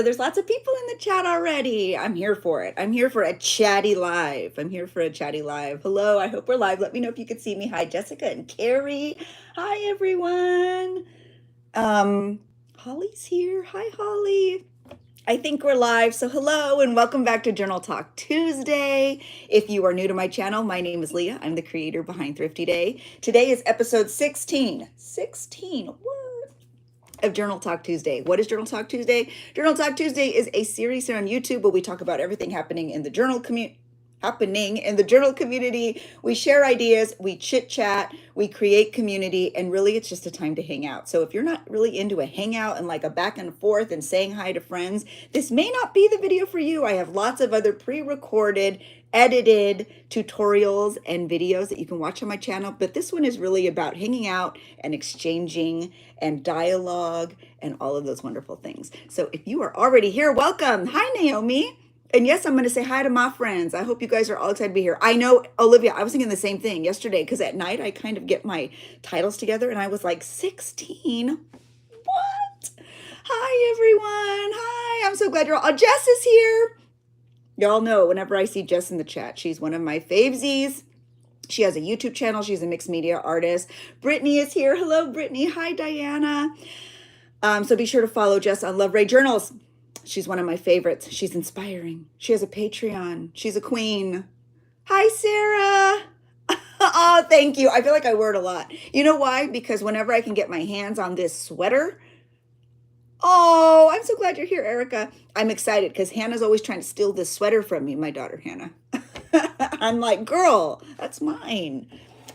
There's lots of people in the chat already. I'm here for it. I'm here for a chatty live. I'm here for a chatty live. Hello, I hope we're live. Let me know if you could see me. Hi, Jessica and Carrie. Hi, everyone. Holly's here. Hi, Holly. I think we're live. So hello and welcome back to Journal Talk Tuesday. If you are new to my channel, my name is Leah. I'm the creator behind Thrifty Day. Today is episode 16. 16. What? Of Journal Talk Tuesday. What is Journal Talk Tuesday? Journal Talk Tuesday is a series here on YouTube where we talk about everything happening in the journal community. We share ideas, we chit chat, we create community, and really it's just a time to hang out. So if you're not really into a hangout and like a back and forth and saying hi to friends, this may not be the video for you. I have lots of other pre-recorded, edited tutorials and videos that you can watch on my channel, but this one is really about hanging out and exchanging and dialogue and all of those wonderful things. So if you are already here, welcome. Hi, Naomi. And yes, I'm going to say hi to my friends. I hope you guys are all excited to be here. I know, Olivia, I was thinking the same thing yesterday because at night I kind of get my titles together and I was like, 16? What? Hi, everyone. Hi, I'm so glad you're all. Oh, Jess is here. Y'all know whenever I see Jess in the chat, she's one of my favesies. She has a YouTube channel. She's a mixed media artist. Brittany is here. Hello, Brittany. Hi, Diana. So be sure to follow Jess on Love Ray Journals. She's one of my favorites. She's inspiring. She has a Patreon. She's a queen. Hi, Sarah. Oh, thank you. I feel like I wear it a lot. You know why? Because whenever I can get my hands on this sweater. Oh, I'm so glad you're here, Erica. I'm excited because Hannah's always trying to steal this sweater from me, my daughter, Hannah. I'm like, girl, that's mine.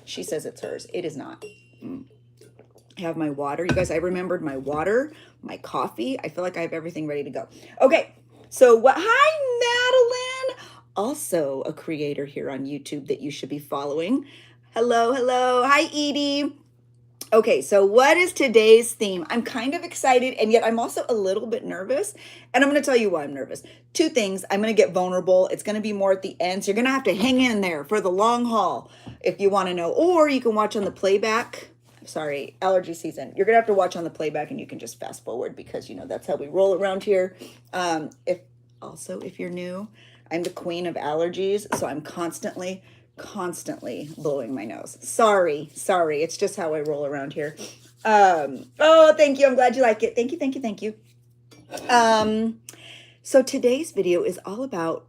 She says it's hers. It is not. I have my water. You guys, I remembered my water, my coffee. I feel like I have everything ready to go. Okay, so what? Hi, Madeline. Also a creator here on YouTube that you should be following. Hello, hello. Hi, Edie. Okay, so what is today's theme? I'm kind of excited, and yet I'm also a little bit nervous. And I'm going to tell you why I'm nervous. Two things. I'm going to get vulnerable. It's going to be more at the end. So you're going to have to hang in there for the long haul if you want to know. Or you can watch on the playback. Sorry, allergy season. You're going to have to watch on the playback, and you can just fast forward because, you know, that's how we roll around here. If you're new, I'm the queen of allergies. So I'm constantly blowing my nose. Sorry. It's just how I roll around here. Oh, thank you. I'm glad you like it. Thank you. So today's video is all about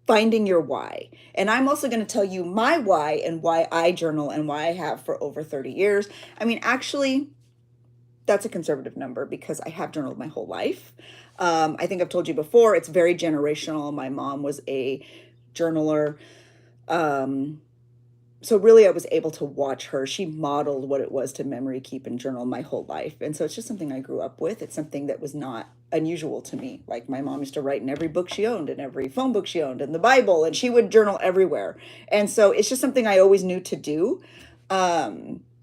finding your why. And I'm also going to tell you my why and why I journal and why I have for over 30 years. I mean, actually, that's a conservative number because I have journaled my whole life. I think I've told you before, it's very generational. My mom was a journaler. So really I was able to watch her. She modeled what it was to memory keep and journal my whole life. And so it's just something I grew up with. It's something that was not unusual to me. Like my mom used to write in every book she owned and every phone book she owned and the Bible, and she would journal everywhere. And so it's just something I always knew to do.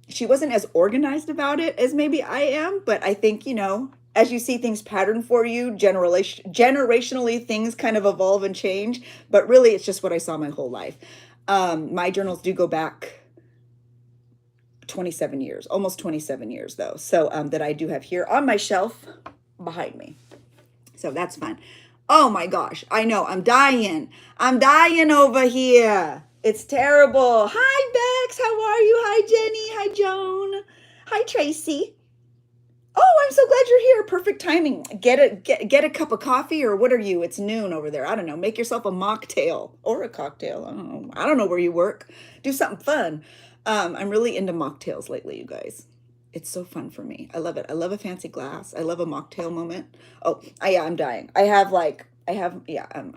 She wasn't as organized about it as maybe I am, but I think, you know, as you see things pattern for you, generationally, things kind of evolve and change. But really, it's just what I saw my whole life. My journals do go back 27 years, almost 27 years though. So that I do have here on my shelf behind me. So that's fun. Oh my gosh, I know, I'm dying over here. It's terrible. Hi, Bex, how are you? Hi, Jenny. Hi, Joan. Hi, Tracy. Oh, I'm so glad you're here. Perfect timing. Get a cup of coffee, or what are you? It's noon over there. I don't know. Make yourself a mocktail or a cocktail. I don't know where you work. Do something fun. I'm really into mocktails lately, you guys. It's so fun for me. I love it. I love a fancy glass. I love a mocktail moment. Oh, I'm dying. I'm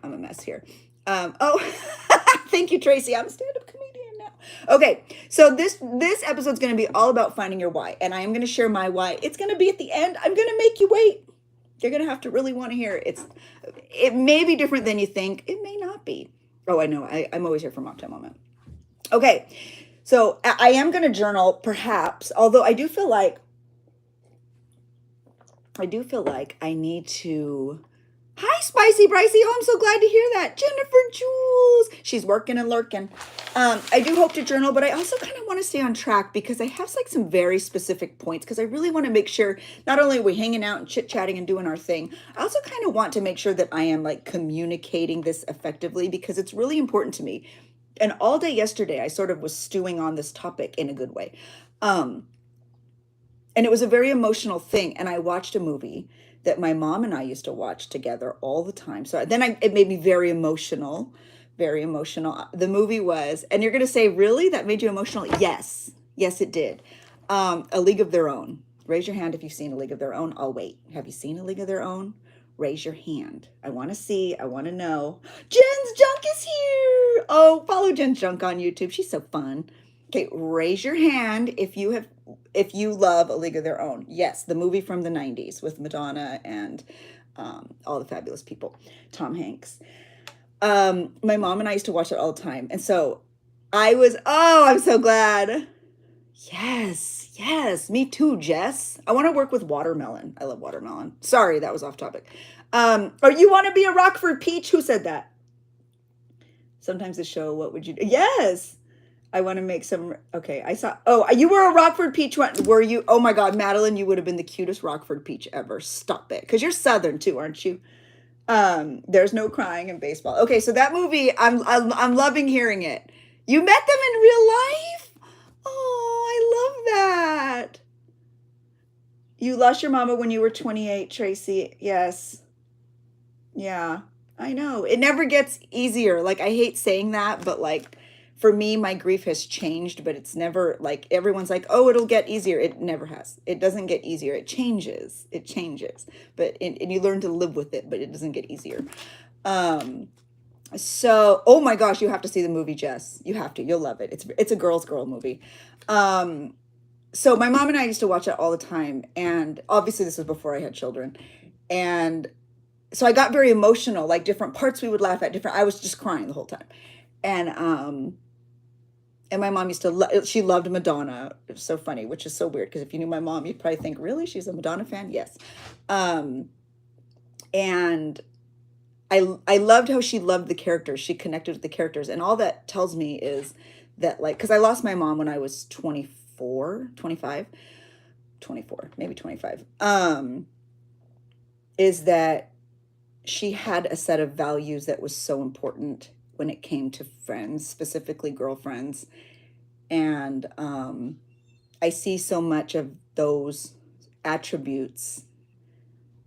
a mess here. Thank you, Tracy. I'm a stand-up comedian now. Okay, so this episode's going to be all about finding your why, and I am going to share my why. It's going to be at the end. I'm going to make you wait. You're going to have to really want to hear it. It may be different than you think. It may not be. Oh, I know. I'm always here for mocktail moment. Okay, so I am going to journal, perhaps, although I do feel like I need to Hi, Spicy Bricey. Oh, I'm so glad to hear that. Jennifer Jules. She's working and lurking. I do hope to journal, but I also kind of want to stay on track because I have like some very specific points because I really want to make sure not only are we hanging out and chit-chatting and doing our thing, I also kind of want to make sure that I am like communicating this effectively because it's really important to me. And all day yesterday, I sort of was stewing on this topic in a good way. Um, and it was a very emotional thing. And I watched a movie that my mom and I used to watch together all the time. So then it made me very emotional, very emotional. The movie was, and you're going to say, really? That made you emotional? Yes. Yes, it did. A League of Their Own. Raise your hand if you've seen A League of Their Own. I'll wait. Have you seen A League of Their Own? Raise your hand. I want to see. I want to know. Jen's Junk is here. Oh, follow Jen's Junk on YouTube. She's so fun. Okay, raise your hand if you love A League of Their Own. Yes, the movie from the 90s with Madonna and all the fabulous people. Tom Hanks. My mom and I used to watch it all the time. And so I'm so glad. Yes, yes, me too, Jess. I want to work with watermelon. I love watermelon. Sorry, that was off topic. Or you want to be a Rockford Peach? Who said that? Sometimes the show, what would you do? Yes. I want to make some. Okay, I saw. Oh, you were a Rockford Peach. Were you? Oh my God, Madeline, you would have been the cutest Rockford Peach ever. Stop it, because you're Southern too, aren't you? There's no crying in baseball. Okay, so that movie, I'm loving hearing it. You met them in real life? Oh, I love that. You lost your mama when you were 28, Tracy. Yes. Yeah, I know. It never gets easier. Like, I hate saying that, but like, for me, my grief has changed, but it's never like everyone's like, oh, it'll get easier. It never has. It doesn't get easier. It changes. It changes. And you learn to live with it, but it doesn't get easier. So, oh my gosh, you have to see the movie, Jess. You have to. You'll love it. It's a girl's girl movie. So my mom and I used to watch it all the time, and obviously this was before I had children. And so I got very emotional, like different parts we would laugh at, different I was just crying the whole time. And my mom used to she loved Madonna. It was so funny, which is so weird because if you knew my mom, you'd probably think, really, she's a Madonna fan? Yes. And I loved how she loved the characters. She connected with the characters. And all that tells me is that, like, because I lost my mom when I was 24, 25, 24, maybe 25, is that she had a set of values that was so important when it came to friends, specifically girlfriends. And I see so much of those attributes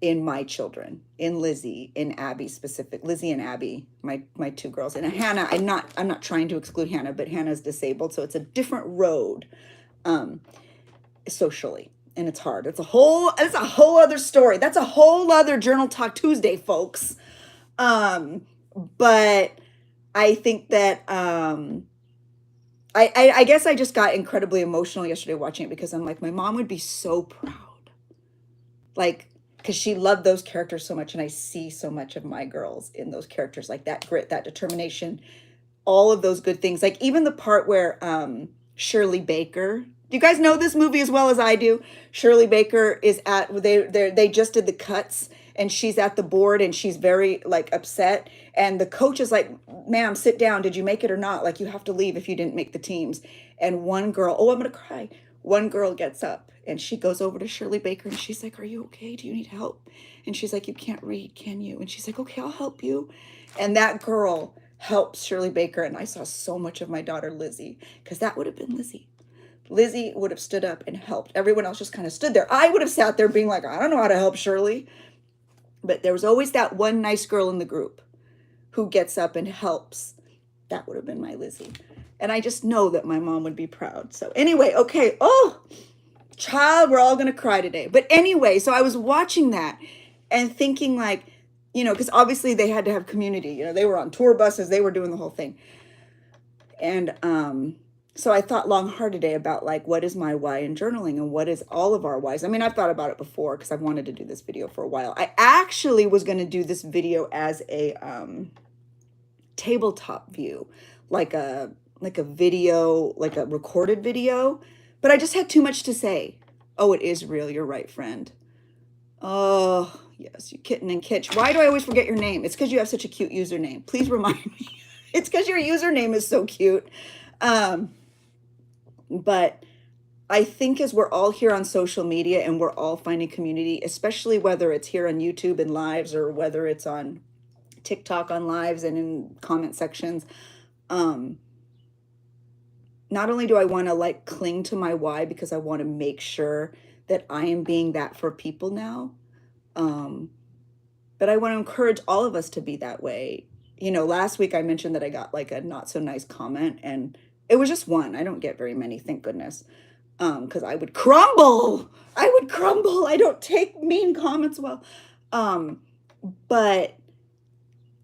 in my children, in Lizzie, in Abby specific, Lizzie and Abby, my two girls. And Hannah, I'm not trying to exclude Hannah, but Hannah's disabled, so it's a different road socially. And it's hard. It's a whole other story. That's a whole other Journal Talk Tuesday, folks. But I think that I guess I just got incredibly emotional yesterday watching it because I'm like, my mom would be so proud. Like, because she loved those characters so much, and I see so much of my girls in those characters, like that grit, that determination, all of those good things. Like even the part where Shirley Baker. Do you guys know this movie as well as I do? Shirley Baker is they just did the cuts, and she's at the board, and she's very like upset, and the coach is like, ma'am, sit down, did you make it or not? Like, you have to leave if you didn't make the teams. And one girl, oh, I'm gonna cry, one girl gets up and she goes over to Shirley Baker and she's like, are you okay? Do you need help? And she's like, you can't read, can you? And she's like, okay, I'll help you. And that girl helps Shirley Baker. And I saw so much of my daughter Lizzie, because that would have been Lizzie. Lizzie would have stood up and helped. Everyone else just kind of stood there. I would have sat there being like, I don't know how to help Shirley. But there was always that one nice girl in the group who gets up and helps. That would have been my Lizzie. And I just know that my mom would be proud. So anyway, okay. Oh, child, we're all going to cry today. But anyway, so I was watching that and thinking like, because obviously they had to have community. They were on tour buses. They were doing the whole thing. And so I thought long, hard today about like, what is my why in journaling and what is all of our whys? I mean, I've thought about it before because I've wanted to do this video for a while. I actually was going to do this video as a tabletop view, like a video, like a recorded video, but I just had too much to say. Oh, it is real. You're right, friend. Oh, yes, you kitten and Kitsch. Why do I always forget your name? It's because you have such a cute username. Please remind me. It's because your username is so cute. But I think as we're all here on social media and we're all finding community, especially whether it's here on YouTube and lives or whether it's on TikTok on lives and in comment sections, not only do I want to like cling to my why because I want to make sure that I am being that for people now, but I want to encourage all of us to be that way. You know, last week I mentioned that I got like a not so nice comment, and it was just one. I don't get very many, thank goodness. Because I would crumble. I don't take mean comments well. But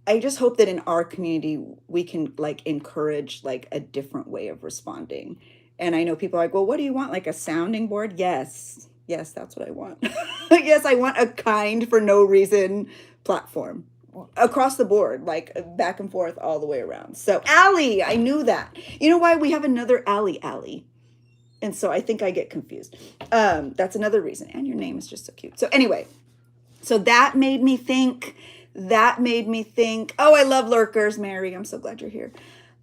I just hope that in our community we can like encourage like a different way of responding. And I know people are like, well, what do you want? Like a sounding board? Yes. Yes, that's what I want. Yes, I want a kind for no reason platform across the board, like back and forth all the way around. So Allie, I knew that. You know why? We have another Allie. And so I think I get confused. That's another reason. And your name is just so cute. So anyway, so that made me think, oh, I love lurkers, Mary. I'm so glad you're here.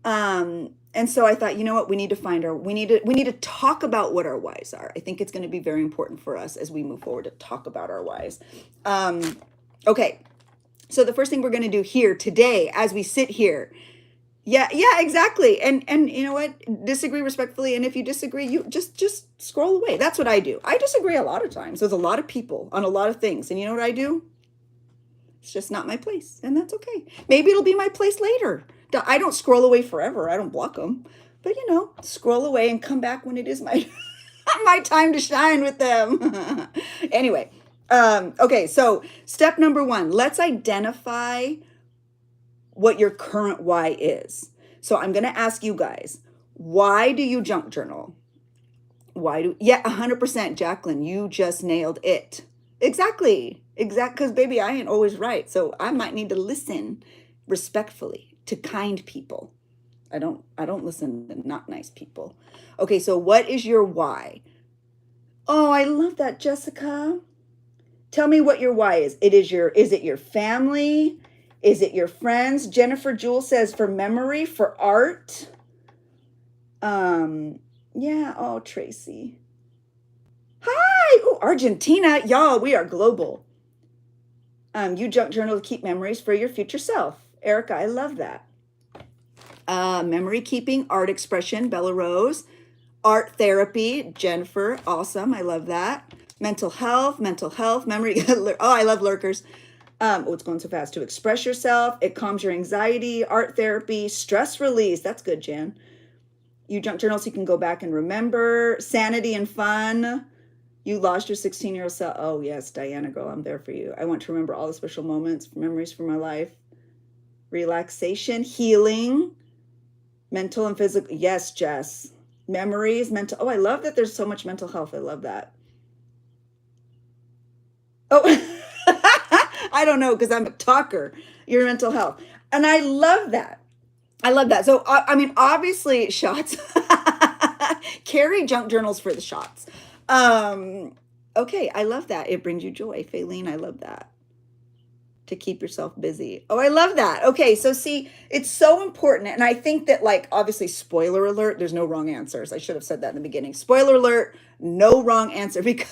And so I thought, you know what, we need to talk about what our whys are. I think it's going to be very important for us as we move forward to talk about our whys. Okay. So the first thing we're going to do here today, as we sit here, yeah, exactly. And you know what? Disagree respectfully. And if you disagree, you just scroll away. That's what I do. I disagree a lot of times with a lot of people on a lot of things. And you know what I do? It's just not my place. And that's okay. Maybe it'll be my place later. I don't scroll away forever. I don't block them. But you know, scroll away and come back when it is my my time to shine with them. Anyway, okay, so step number 1, let's identify what your current why is. So I'm going to ask you guys, why do you junk journal? Yeah, 100%, Jacqueline, you just nailed it. Exactly, because baby, I ain't always right. So I might need to listen respectfully to kind people. I don't listen to not nice people. Okay, so what is your why? Oh, I love that, Jessica. Tell me what your why is. Is it your family? Is it your friends? Jennifer Jewell says for memory, for art. Yeah. Oh, Tracy. Hi. Oh, Argentina. Y'all, we are global. You junk journal to keep memories for your future self. Erica, I love that. Memory keeping, art expression, Bella Rose. Art therapy, Jennifer. Awesome. I love that. Mental health, memory. Oh, I love lurkers. Oh, it's going so fast. To express yourself. It calms your anxiety. Art therapy. Stress release. That's good, Jan. You junk journal so you can go back and remember. Sanity and fun. You lost your 16-year-old self. Oh, yes, Diana, girl, I'm there for you. I want to remember all the special moments, memories from my life. Relaxation. Healing. Mental and physical. Yes, Jess. Memories. Mental. Oh, I love that there's so much mental health. I love that. Oh, I don't know, because I'm a talker. Your mental health. And I love that. So, I mean, obviously, shots. Carry junk journals for the shots. Okay, I love that. It brings you joy. Faylene, I love that. To keep yourself busy. Oh, I love that. Okay, so see, it's so important. And I think that, like, obviously, spoiler alert, there's no wrong answers. I should have said that in the beginning. Spoiler alert, no wrong answer, because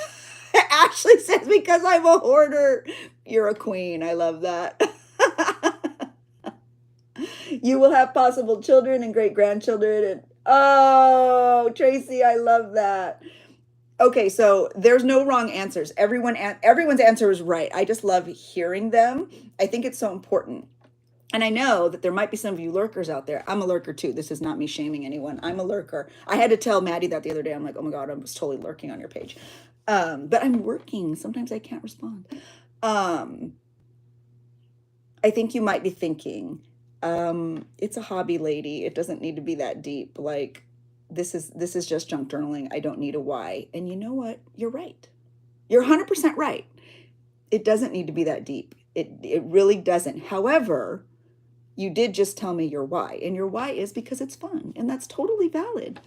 Ashley says, because I'm a hoarder. You're a queen. I love that. You will have possible children and great grandchildren. And oh, Tracy, I love that. Okay, so there's no wrong answers. Everyone's answer is right. I just love hearing them. I think it's so important. And I know that there might be some of you lurkers out there. I'm a lurker too. This is not me shaming anyone. I'm a lurker. I had to tell Maddie that the other day. I'm like, oh my God, I was totally lurking on your page. But I'm working. Sometimes I can't respond. I think you might be thinking, it's a hobby, lady. It doesn't need to be that deep. Like, this is just junk journaling. I don't need a why. And you know what? You're right. You're 100% right. It doesn't need to be that deep. It really doesn't. However, you did just tell me your why. And your why is because it's fun. And that's totally valid.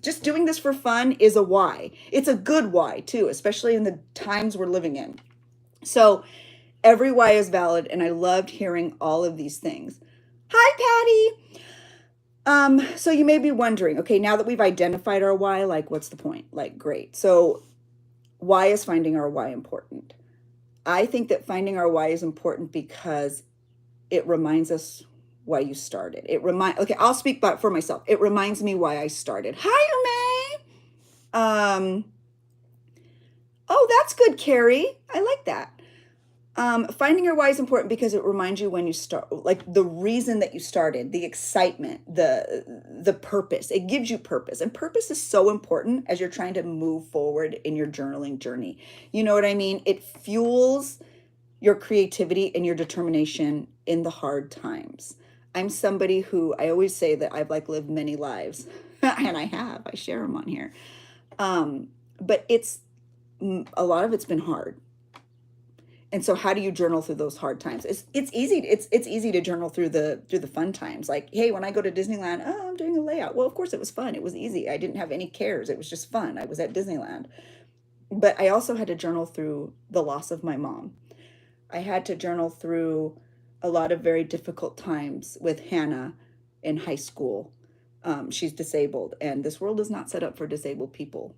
Just doing this for fun is a why. It's a good why too, especially in the times we're living in. So every why is valid, and I loved hearing all of these things. Hi, Patty. So you may be wondering, okay, now that we've identified our why, like, what's the point? Like, great. So why is finding our why important? I think that finding our why is important because it reminds us why you started. Okay, I'll speak but for myself. It reminds me why I started. Hi, May. Oh, that's good, Carrie. I like that. Finding your why is important because it reminds you when you start, like the reason that you started, the excitement, the purpose. It gives you purpose, and purpose is so important as you're trying to move forward in your journaling journey. You know what I mean? It fuels your creativity and your determination in the hard times. I'm somebody who, I always say that I've like lived many lives, and I share them on here. But it's a lot of it's been hard. And so how do you journal through those hard times? It's easy. It's easy to journal through the fun times. Like, hey, when I go to Disneyland, oh, I'm doing a layout. Well, of course it was fun. It was easy. I didn't have any cares. It was just fun. I was at Disneyland. But I also had to journal through the loss of my mom. I had to journal through a lot of very difficult times with Hannah in high school. She's disabled, and this world is not set up for disabled people.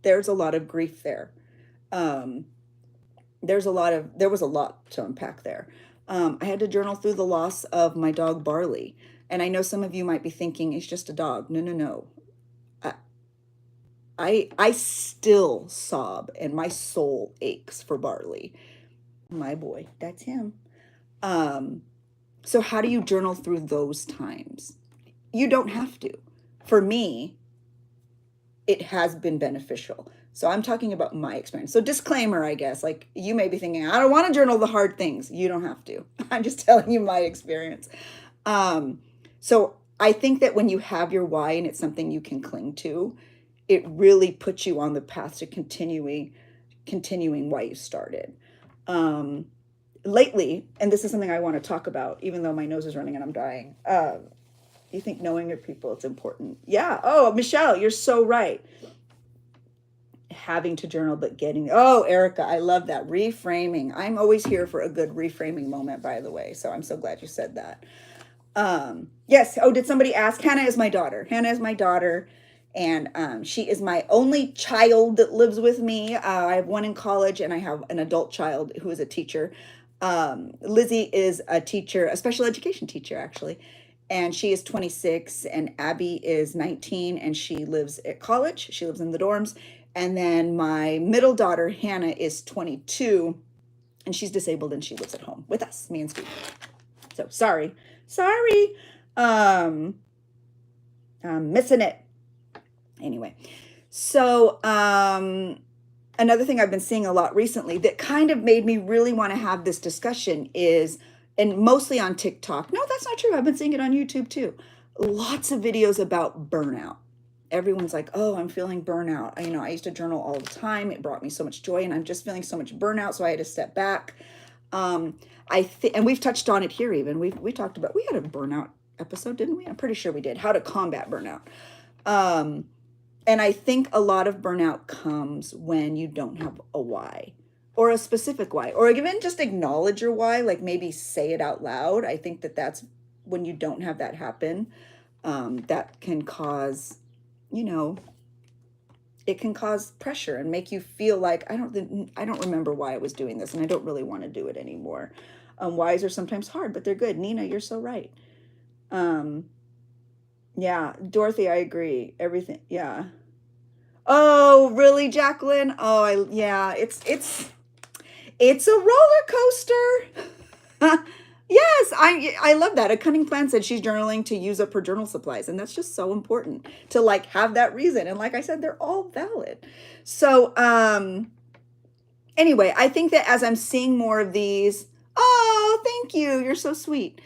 There's a lot of grief there. There was a lot to unpack there. I had to journal through the loss of my dog Barley. And I know some of you might be thinking, it's just a dog. No, no, no. I still sob and my soul aches for Barley. My boy, that's him. So how do you journal through those times? You don't have to. For me, it has been beneficial. So I'm talking about my experience. So disclaimer, I guess, like you may be thinking, I don't want to journal the hard things. You don't have to. I'm just telling you my experience. So I think that when you have your why and it's something you can cling to, it really puts you on the path to continuing why you started. Lately, and this is something I want to talk about, even though my nose is running and I'm dying. You think knowing your people, it's important. Yeah. Oh, Michelle, you're so right. Having to journal, but oh, Erica, I love that. Reframing. I'm always here for a good reframing moment, by the way. So I'm so glad you said that. Yes. Oh, did somebody ask? Hannah is my daughter. And she is my only child that lives with me. I have one in college, and I have an adult child who is a teacher. Lizzie is a teacher, a special education teacher, actually. And she is 26, and Abby is 19, and she lives at college. She lives in the dorms. And then my middle daughter, Hannah, is 22, and she's disabled, and she lives at home with us, me and Steve. So sorry. I'm missing it. Anyway, so another thing I've been seeing a lot recently that kind of made me really want to have this discussion is, and mostly on TikTok. No, that's not true. I've been seeing it on YouTube too. Lots of videos about burnout. Everyone's like, oh, I'm feeling burnout. I used to journal all the time. It brought me so much joy, and I'm just feeling so much burnout. So I had to step back. And we've touched on it here. Even we talked about, we had a burnout episode, didn't we? I'm pretty sure we did. How to combat burnout. And I think a lot of burnout comes when you don't have a why, or a specific why, or even just acknowledge your why, like maybe say it out loud. I think that that's when you don't have that happen. That can cause, it can cause pressure and make you feel like, I don't remember why I was doing this, and I don't really want to do it anymore. Whys are sometimes hard, but they're good. Nina, you're so right. Yeah, Dorothy, I agree. Everything. Yeah. Oh, really, Jacqueline? Oh, it's a roller coaster. Yes, I love that. A cunning plan said she's journaling to use up her journal supplies, and that's just so important to like have that reason. And like I said, they're all valid. So, anyway, I think that as I'm seeing more of these, oh, thank you. You're so sweet.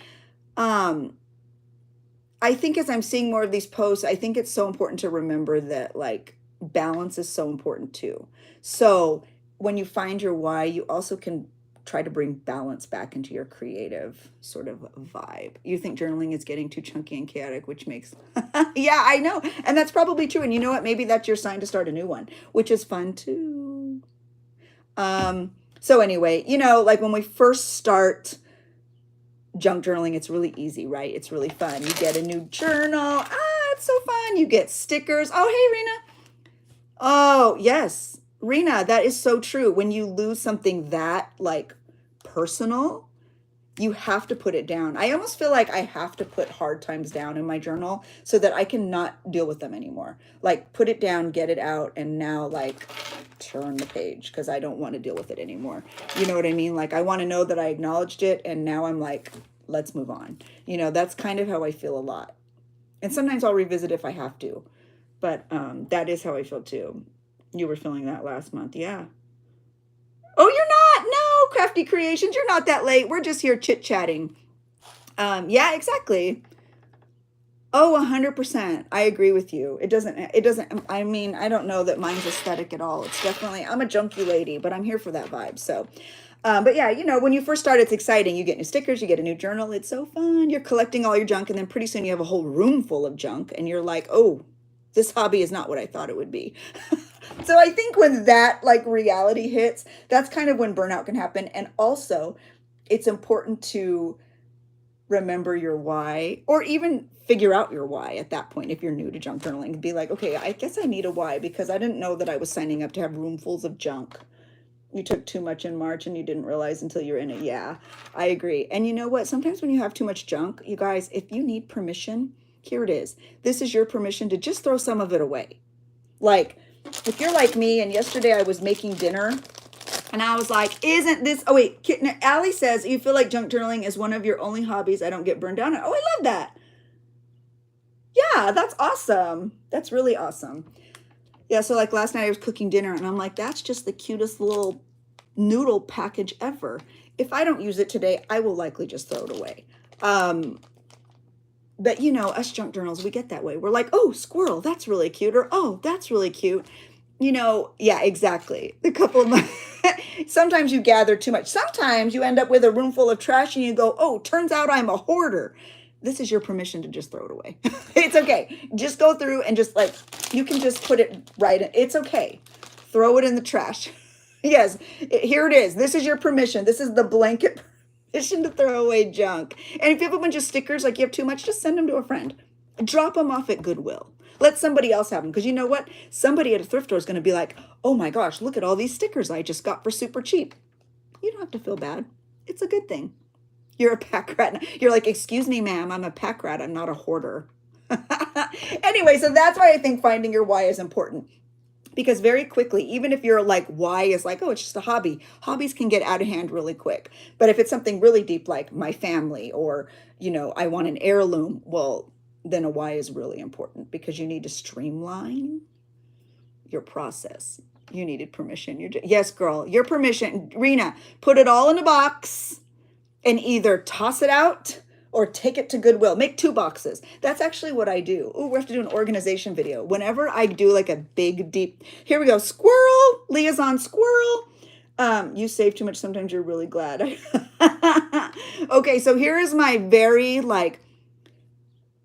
I think as I'm seeing more of these posts, I think it's so important to remember that like balance is so important too. So when you find your why, you also can try to bring balance back into your creative sort of vibe. You think journaling is getting too chunky and chaotic, which makes, yeah, I know. And that's probably true. And you know what? Maybe that's your sign to start a new one, which is fun too. So anyway, you know, like when we first start junk journaling, it's really easy, right? It's really fun. You get a new journal. It's so fun. You get stickers. Oh, hey, Rena. Oh, yes. Rena, that is so true. When you lose something that like personal, you have to put it down. I almost feel like I have to put hard times down in my journal so that I can not deal with them anymore. Like put it down, get it out, and now like turn the page because I don't want to deal with it anymore. You know what I mean? Like I want to know that I acknowledged it and now I'm like, let's move on. You know, that's kind of how I feel a lot. And sometimes I'll revisit if I have to. But that is how I feel too. You were feeling that last month. Yeah. Oh, you're not. No, Crafty Creations. You're not that late. We're just here chit-chatting. Yeah, exactly. Oh, 100%. I agree with you. It doesn't, I mean, I don't know that mine's aesthetic at all. It's definitely, I'm a junky lady, but I'm here for that vibe. So, but yeah, you know, when you first start, it's exciting. You get new stickers, you get a new journal. It's so fun. You're collecting all your junk, and then pretty soon you have a whole room full of junk, and you're like, oh, this hobby is not what I thought it would be. So I think when that like reality hits, that's kind of when burnout can happen. And also, it's important to remember your why, or even figure out your why at that point. If you're new to junk journaling, be like, okay, I guess I need a why because I didn't know that I was signing up to have roomfuls of junk. You took too much in March and you didn't realize until you're in it. Yeah, I agree. And you know what? Sometimes when you have too much junk, you guys, if you need permission, here it is. This is your permission to just throw some of it away. Like, if you're like me, and yesterday I was making dinner, and I was like, isn't this, oh wait, Allie says, you feel like junk journaling is one of your only hobbies I don't get burned down on. Oh, I love that. Yeah, that's awesome. That's really awesome. Yeah, so like last night I was cooking dinner, and I'm like, that's just the cutest little noodle package ever. If I don't use it today, I will likely just throw it away. But you know, us junk journals, we get that way. We're like, oh, squirrel, that's really cute. Or, oh, that's really cute. You know, yeah, exactly. A couple of my, sometimes you gather too much. Sometimes you end up with a room full of trash and you go, oh, turns out I'm a hoarder. This is your permission to just throw it away. It's okay. Just go through and just like, you can just put it right in. It's okay. Throw it in the trash. Yes, here it is. This is your permission. This is the blanket permission to throw away junk. And if you have a bunch of stickers, like you have too much, just send them to a friend. Drop them off at Goodwill. Let somebody else have them. Because you know what? Somebody at a thrift store is going to be like, oh my gosh, look at all these stickers I just got for super cheap. You don't have to feel bad. It's a good thing. You're a pack rat. You're like, excuse me, ma'am, I'm a pack rat. I'm not a hoarder. Anyway, so that's why I think finding your why is important. Because very quickly, even if you're like, why is like, oh, it's just a hobby. Hobbies can get out of hand really quick. But if it's something really deep, like my family, or, you know, I want an heirloom, well, then a why is really important because you need to streamline your process. You needed permission. Yes, girl, your permission. Rena, put it all in a box and either toss it out or take it to Goodwill. Make 2 boxes. That's actually what I do. Oh, we have to do an organization video. Whenever I do like a big, deep, here we go, squirrel, Leah's on squirrel. You save too much. Sometimes you're really glad. Okay, so here is my very like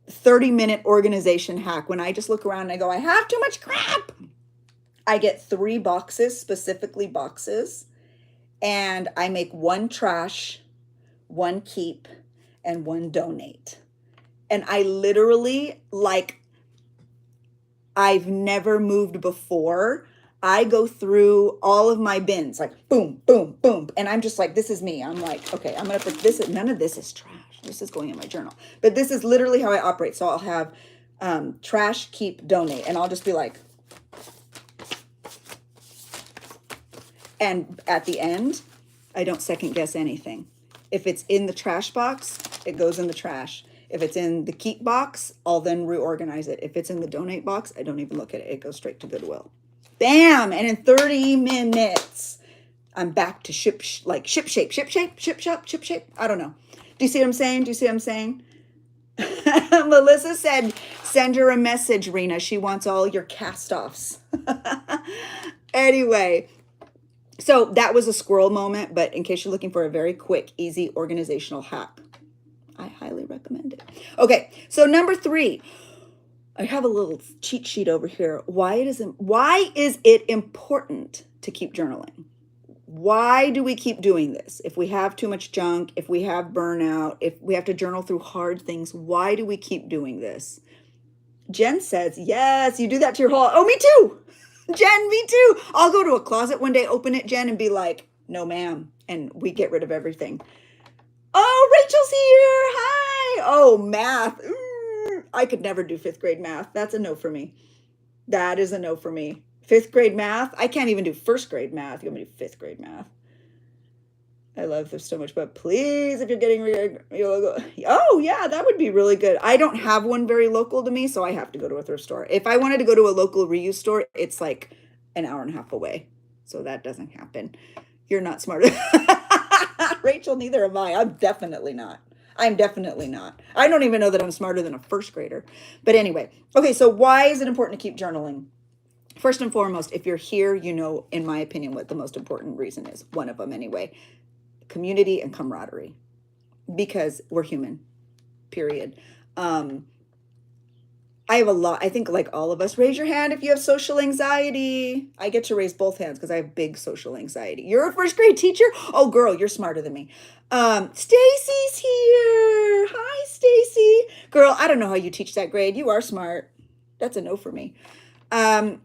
30-minute organization hack. When I just look around and I go, I have too much crap. I get 3 boxes, specifically boxes, and I make 1 trash, 1 keep, and 1 donate. And I literally, like, I've never moved before. I go through all of my bins, like boom, boom, boom. And I'm just like, this is me. I'm like, okay, I'm going to put this, none of this is trash. This is going in my journal. But this is literally how I operate. So I'll have trash, keep, donate. And I'll just be like, and at the end, I don't second guess anything. If it's in the trash box, it goes in the trash. If it's in the keep box, I'll then reorganize it. If it's in the donate box, I don't even look at it. It goes straight to Goodwill. Bam! And in 30 minutes, I'm back to ship shape. I don't know. Do you see what I'm saying? Do you see what I'm saying? Melissa said, send her a message, Rena. She wants all your cast-offs. Anyway, so that was a squirrel moment, but in case you're looking for a very quick, easy organizational hack, I highly recommend it. Okay, so number 3, I have a little cheat sheet over here. Why is it important to keep journaling? Why do we keep doing this? If we have too much junk, if we have burnout, if we have to journal through hard things, why do we keep doing this? Jen says, yes, you do that to your whole, oh, me too. Jen, me too. I'll go to a closet one day, open it, Jen, and be like, no, ma'am. And we get rid of everything. Oh, Rachel's here. Hi. Oh, math. I could never do 5th grade math. That's a no for me. That is a no for me. 5th grade math. I can't even do 1st grade math. You want me to do 5th grade math? I love this so much, but please, if you're getting, oh yeah, that would be really good. I don't have one very local to me, so I have to go to a thrift store. If I wanted to go to a local reuse store, it's like an hour and a half away. So that doesn't happen. You're not smart. Rachel, neither am I. I'm definitely not. I'm definitely not. I don't even know that I'm smarter than a 1st grader. But anyway, okay, so why is it important to keep journaling? First and foremost, if you're here, you know, in my opinion, what the most important reason is. One of them anyway. Community and camaraderie. Because we're human, period. I have a lot, I think like all of us, raise your hand if you have social anxiety. I get to raise both hands because I have big social anxiety. You're a 1st grade teacher? Oh, girl, you're smarter than me. Stacy's here. Hi, Stacy. Girl, I don't know how you teach that grade. You are smart. That's a no for me.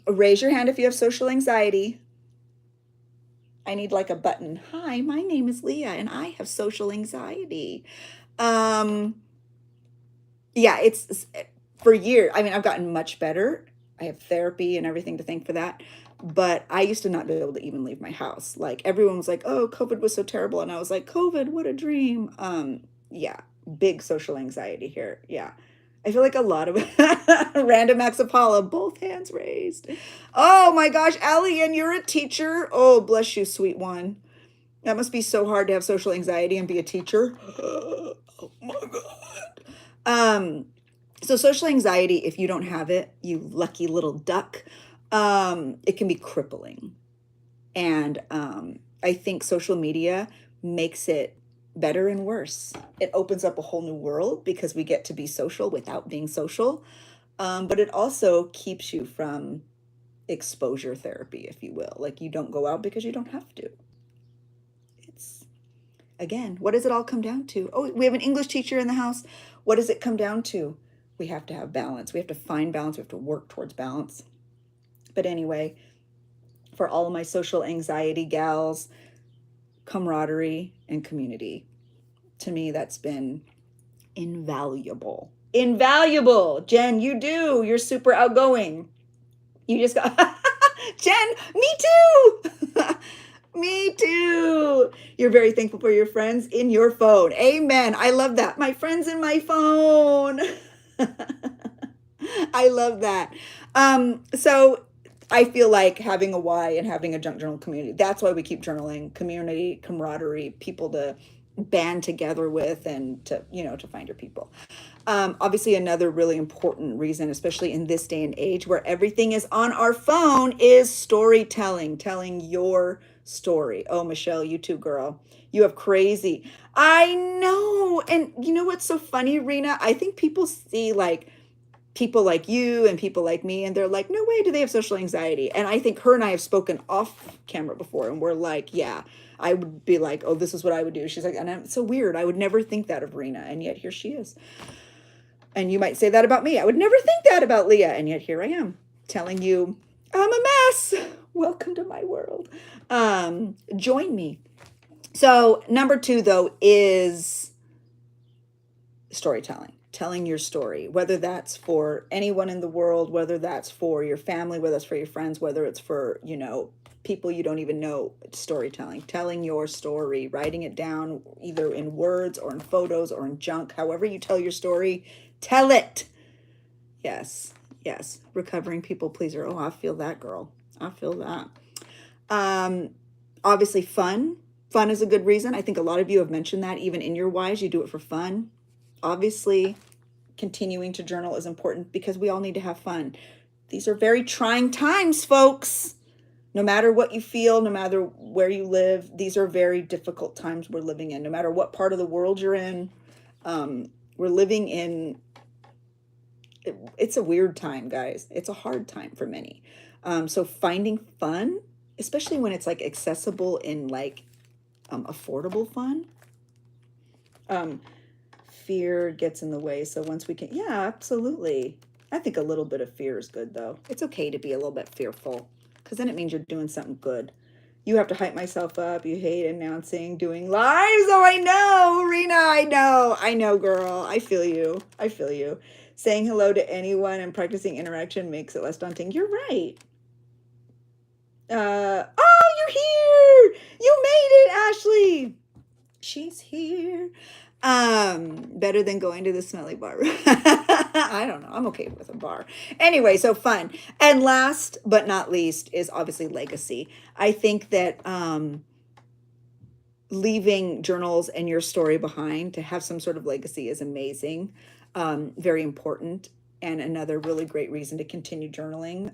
Raise your hand if you have social anxiety. I need like a button. Hi, my name is Leah and I have social anxiety. Yeah, it's for years. I mean, I've gotten much better. I have therapy and everything to thank for that. But I used to not be able to even leave my house. Like everyone was like, oh, COVID was so terrible. And I was like, COVID, what a dream. Yeah, big social anxiety here. Yeah. I feel like a lot of random acts of Paula, both hands raised. Oh my gosh, Allie, and you're a teacher. Oh, bless you, sweet one. That must be so hard to have social anxiety and be a teacher. Oh my God. So social anxiety, if you don't have it, you lucky little duck, it can be crippling. And I think social media makes it better and worse. It opens up a whole new world because we get to be social without being social. But it also keeps you from exposure therapy, if you will. Like you don't go out because you don't have to. It's, again, what does it all come down to? Oh, we have an English teacher in the house. What does it come down to? We have to have balance. We have to find balance. We have to work towards balance. But anyway, for all of my social anxiety gals, camaraderie and community. To me, that's been invaluable. Invaluable. Jen, you do. You're super outgoing. You just got, Jen, me too. Me too. You're very thankful for your friends in your phone. Amen. I love that. My friends in my phone. I love that. So I feel like having a why and having a junk journal community, that's why we keep journaling. Community, camaraderie, people to band together with and to, you know, to find your people. Obviously, another really important reason, especially in this day and age where everything is on our phone, is storytelling, telling your story. Oh, Michelle, you too, girl. You have crazy. I know. And you know what's so funny, Rena? I think people see like people like you and people like me, and they're like, no way do they have social anxiety. And I think her and I have spoken off camera before, and we're like, yeah, I would be like, oh, this is what I would do. She's like, and it's so weird. I would never think that of Rena, and yet here she is. And you might say that about me. I would never think that about Leah, and yet here I am telling you I'm a mess. Welcome to my world. Join me. So number 2, though, is storytelling. Telling your story, whether that's for anyone in the world, whether that's for your family, whether it's for your friends, whether it's for, you know, people you don't even know. Storytelling, telling your story, writing it down either in words or in photos or in junk. However you tell your story, tell it. Yes, yes. Recovering people pleaser. Oh, I feel that, girl. I feel that. Obviously, fun. Fun is a good reason. I think a lot of you have mentioned that even in your whys, you do it for fun. Obviously, continuing to journal is important because we all need to have fun. These are very trying times, folks. No matter what you feel, no matter where you live, these are very difficult times we're living in. No matter what part of the world you're in, we're living in, it's a weird time, guys. It's a hard time for many. So finding fun especially when it's like accessible and like affordable fun. Fear gets in the way. So once we can, yeah, absolutely. I think a little bit of fear is good though. It's okay to be a little bit fearful because then it means you're doing something good. You have to hype myself up. You hate announcing, doing lives. Oh, I know, Rena. I know, girl. I feel you. I feel you. Saying hello to anyone and practicing interaction makes it less daunting. You're right. Oh, you're here. You made it, Ashley. She's here. Better than going to the smelly bar. I don't know. I'm okay with a bar. Anyway, so fun. And last but not least is obviously legacy. I think that leaving journals and your story behind to have some sort of legacy is amazing. Very important. And another really great reason to continue journaling.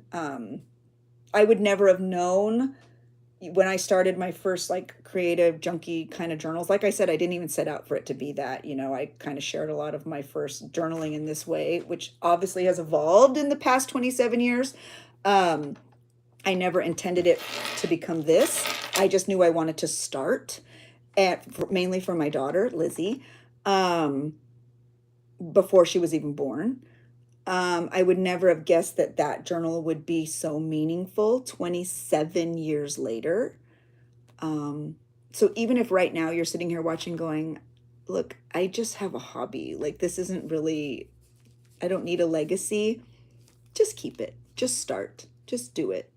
I would never have known when I started my first like creative junkie kind of journals. Like I said, I didn't even set out for it to be that. You know, I kind of shared a lot of my first journaling in this way, which obviously has evolved in the past 27 years. I never intended it to become this. I just knew I wanted to start mainly for my daughter, Lizzie, before she was even born. I would never have guessed that that journal would be so meaningful 27 years later. So even if right now you're sitting here watching going, look, I just have a hobby. Like this isn't really, I don't need a legacy. Just keep it. Just start. Just do it.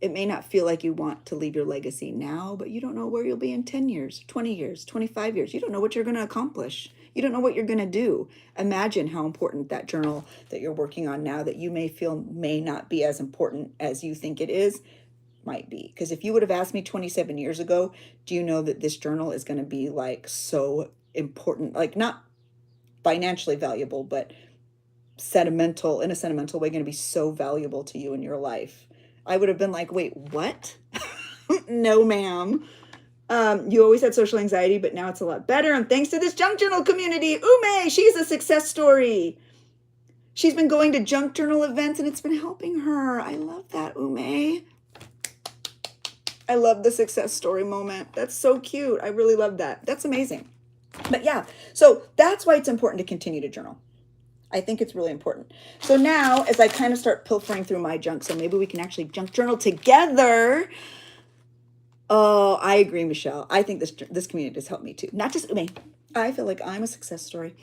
It may not feel like you want to leave your legacy now, but you don't know where you'll be in 10 years, 20 years, 25 years. You don't know what you're going to accomplish. You don't know what you're going to do. Imagine how important that journal that you're working on now that you may feel may not be as important as you think it is, might be. Because if you would have asked me 27 years ago, do you know that this journal is going to be like so important, like not financially valuable, but sentimental, in a sentimental way, going to be so valuable to you in your life? I would have been like, wait, what? No, ma'am. You always had social anxiety, but now it's a lot better. And thanks to this junk journal community, Ume, she's a success story. She's been going to junk journal events and it's been helping her. I love that, Ume. I love the success story moment. That's so cute. I really love that. That's amazing. But yeah, so that's why it's important to continue to journal. I think it's really important. So now, as I kind of start pilfering through my junk, so maybe we can actually junk journal together. Oh, I agree, Michelle. I think this community has helped me too. Not just me. I feel like I'm a success story.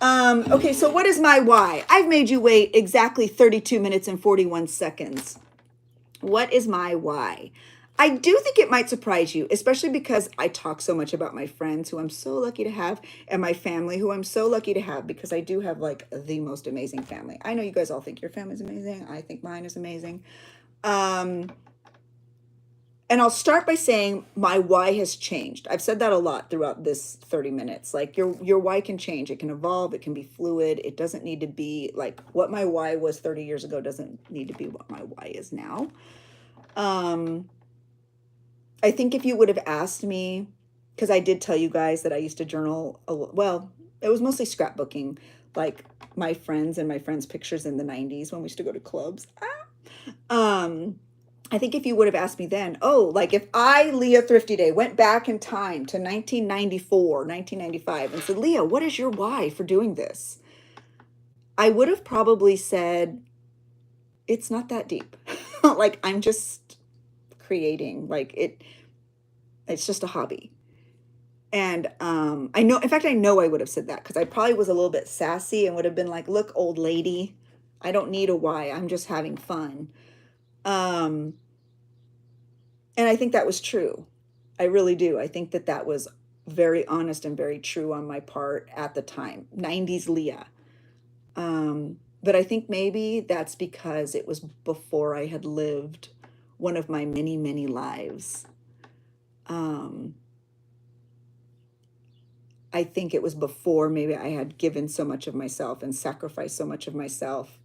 Okay, so what is my why? I've made you wait exactly 32 minutes and 41 seconds. What is my why? I do think it might surprise you, especially because I talk so much about my friends who I'm so lucky to have and my family who I'm so lucky to have because I do have like the most amazing family. I know you guys all think your family's amazing. I think mine is amazing. And I'll start by saying my why has changed. I've said that a lot throughout this 30 minutes. Like your why can change. It can evolve. It can be fluid. It doesn't need to be like what my why was 30 years ago doesn't need to be what my why is now. I think if you would have asked me, because I did tell you guys that I used to journal, well, it was mostly scrapbooking, like my friends and my friends' pictures in the 90s when we used to go to clubs. I think if you would have asked me then, oh, like if I, Leah Thrifty Day, went back in time to 1994, 1995 and said, Leah, what is your why for doing this? I would have probably said, it's not that deep. Like I'm just creating, like it's just a hobby. And I know, in fact, I know I would have said that because I probably was a little bit sassy and would have been like, look, old lady, I don't need a why. I'm just having fun. And I think that was true. I really do. I think that that was very honest and very true on my part at the time. 90s Leah. But I think maybe that's because it was before I had lived one of my many, many lives. I think it was before maybe I had given so much of myself and sacrificed so much of myself.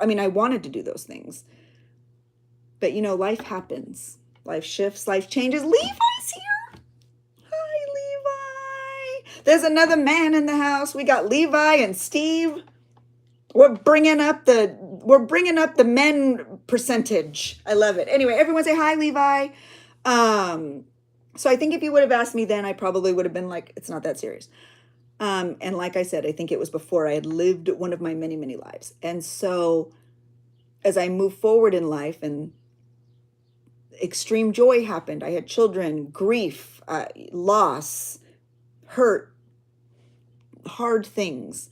I mean, I wanted to do those things. But, you know, life happens. Life shifts, life changes. Levi's here. Hi, Levi. There's another man in the house. We got Levi and Steve. We're bringing up the men percentage. I love it. Anyway, everyone say hi, Levi. So I think if you would have asked me then, I probably would have been like, it's not that serious. And like I said, I think it was before I had lived one of my many, many lives. And so as I move forward in life and extreme joy happened, I had children, grief, loss, hurt, hard things.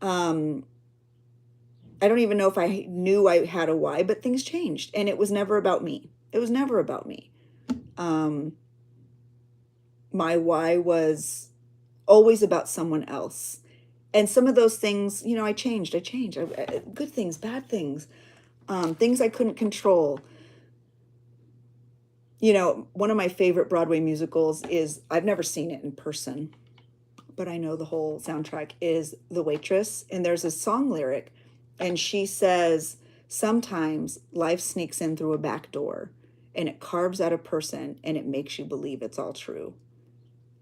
I don't even know if I knew I had a why, but things changed, and it was never about me. It was never about me. My why was always about someone else. And some of those things, I changed. Good things, bad things, things I couldn't control. One of my favorite Broadway musicals is, I've never seen it in person, but I know the whole soundtrack, is The Waitress. And there's a song lyric, and she says, sometimes life sneaks in through a back door and it carves out a person and it makes you believe it's all true.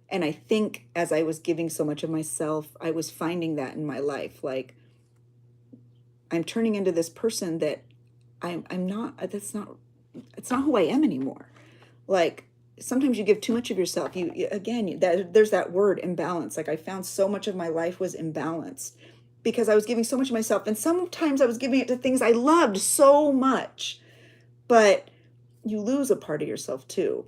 And I think as I was giving so much of myself, I was finding that in my life. Like, I'm turning into this person that I'm not, it's not who I am anymore. Like, sometimes you give too much of yourself. There's that word, imbalance. Like, I found so much of my life was imbalanced because I was giving so much of myself. And sometimes I was giving it to things I loved so much, but you lose a part of yourself too.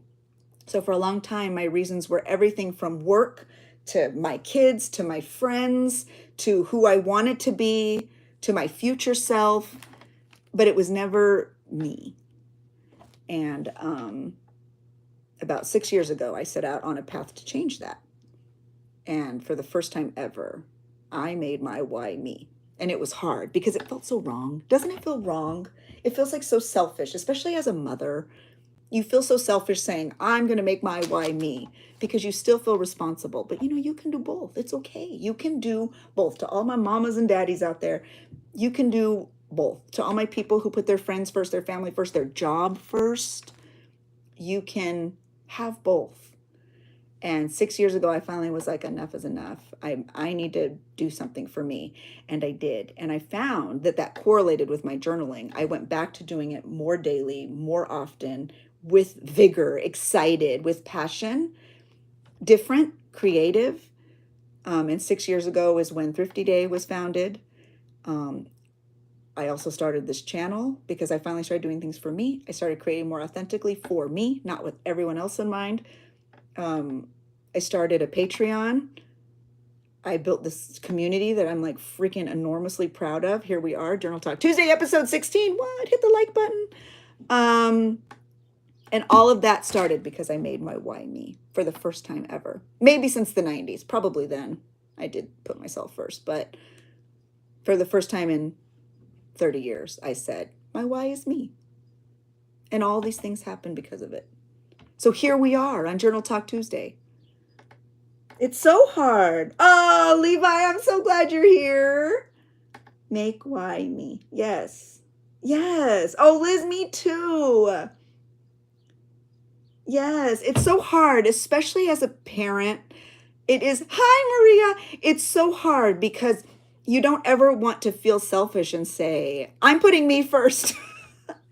So for a long time, my reasons were everything from work to my kids, to my friends, to who I wanted to be, to my future self, but it was never me. And about 6 years ago, I set out on a path to change that. And for the first time ever, I made my why me. And it was hard because it felt so wrong. Doesn't it feel wrong? It feels like so selfish, especially as a mother. You feel so selfish saying, I'm going to make my why me, because you still feel responsible. But you can do both. It's okay. You can do both. To all my mamas and daddies out there, you can do both. To all my people who put their friends first, their family first, their job first, you can have both. And 6 years ago, I finally was like, enough is enough. I need to do something for me. And I did. And I found that correlated with my journaling. I went back to doing it more daily, more often, with vigor, excited, with passion, different, creative. And 6 years ago is when Thrifty Day was founded. I also started this channel because I finally started doing things for me. I started creating more authentically for me, not with everyone else in mind. I started a Patreon. I built this community that I'm like freaking enormously proud of. Here we are, Journal Talk Tuesday, episode 16. What? Hit the like button. And all of that started because I made my why me for the first time ever. Maybe since the 90s, probably then. I did put myself first, but for the first time in 30 years, I said, my why is me. And all these things happened because of it. So here we are on Journal Talk Tuesday. It's so hard. Oh, Levi, I'm so glad you're here. Make why me. Yes. Yes. Oh, Liz, me too. Yes. It's so hard, especially as a parent. It is. Hi, Maria. It's so hard because you don't ever want to feel selfish and say, I'm putting me first.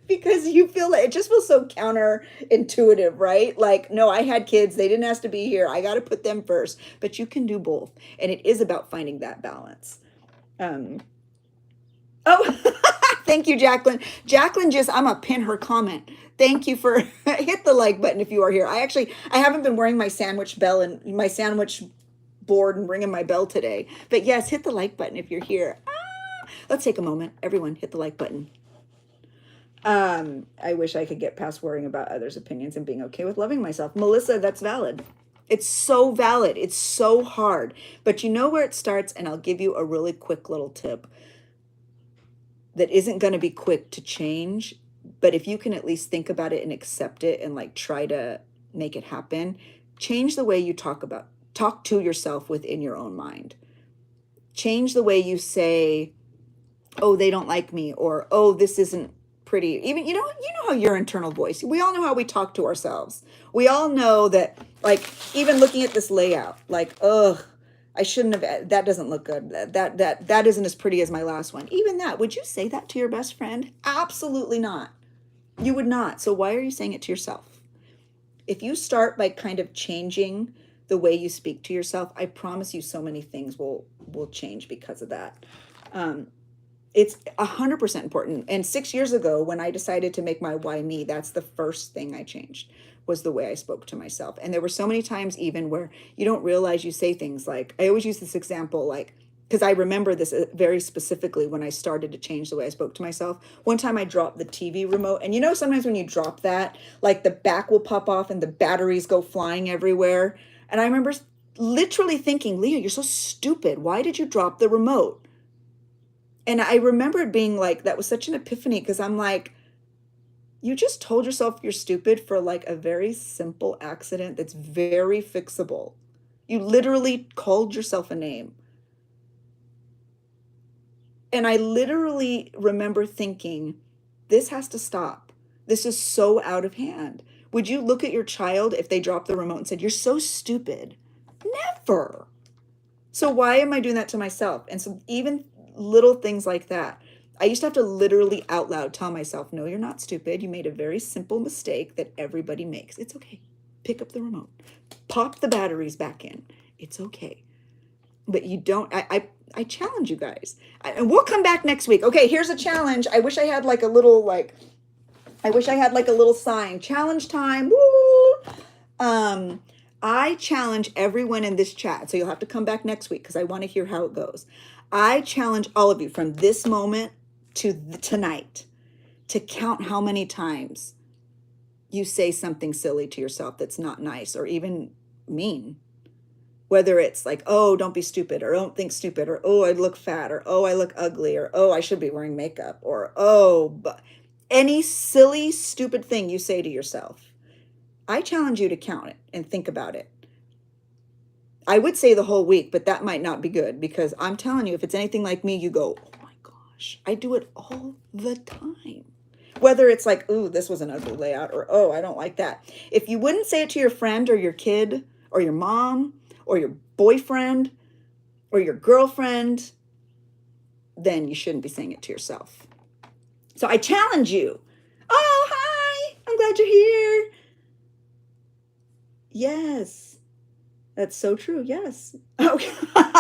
Because you feel it just feels so counterintuitive, right? Like, no, I had kids. They didn't ask to be here. I got to put them first. But you can do both. And it is about finding that balance. Thank you, Jacqueline. Jacqueline I'm going to pin her comment. Thank you for hit the like button if you are here. I haven't been wearing my sandwich bell and my sandwich board and ringing my bell today. But yes, hit the like button if you're here. Let's take a moment. Everyone, hit the like button. I wish I could get past worrying about others' opinions and being okay with loving myself. Melissa, that's valid. It's so valid. It's so hard. But you know where it starts, and I'll give you a really quick little tip that isn't going to be quick to change, but if you can at least think about it and accept it and like try to make it happen, change the way you talk to yourself within your own mind. Change the way you say, oh, they don't like me, or, oh, this isn't pretty. Even, you know how your internal voice, we all know how we talk to ourselves. We all know that, like, even looking at this layout, like, ugh, I shouldn't have, that doesn't look good. That isn't as pretty as my last one. Even that, would you say that to your best friend? Absolutely not. You would not. So why are you saying it to yourself? If you start by kind of changing the way you speak to yourself, I promise you so many things will change because of that. It's 100% important. And 6 years ago, when I decided to make my why me, that's the first thing I changed, was the way I spoke to myself. And there were so many times even where you don't realize you say things like, I always use this example, like, because I remember this very specifically when I started to change the way I spoke to myself. One time I dropped the TV remote, and you know, sometimes when you drop that, like the back will pop off and the batteries go flying everywhere. And I remember literally thinking, Leah, you're so stupid. Why did you drop the remote? And I remember it being like, that was such an epiphany, because I'm like, you just told yourself you're stupid for like a very simple accident that's very fixable. You literally called yourself a name. And I literally remember thinking, this has to stop. This is so out of hand. Would you look at your child if they dropped the remote and said, you're so stupid? Never. So why am I doing that to myself? And so even little things like that, I used to have to literally out loud tell myself, no, you're not stupid. You made a very simple mistake that everybody makes. It's okay. Pick up the remote. Pop the batteries back in. It's okay. But you don't, I challenge you guys. And we'll come back next week. Okay, here's a challenge. I wish I had like a little, sign. Challenge time. Woo! I challenge everyone in this chat. So you'll have to come back next week because I want to hear how it goes. I challenge all of you from this moment to tonight to count how many times you say something silly to yourself that's not nice or even mean. Whether it's like, oh, don't be stupid, or don't think stupid, or oh, I look fat, or oh, I look ugly, or oh, I should be wearing makeup, or oh, but any silly, stupid thing you say to yourself. I challenge you to count it and think about it. I would say the whole week, but that might not be good, because I'm telling you, if it's anything like me, you go, oh my gosh, I do it all the time. Whether it's like, ooh, this was an ugly layout, or oh, I don't like that. If you wouldn't say it to your friend or your kid or your mom or your boyfriend or your girlfriend, then you shouldn't be saying it to yourself. So I challenge you. Oh, hi, I'm glad you're here. Yes, that's so true. Yes. Oh,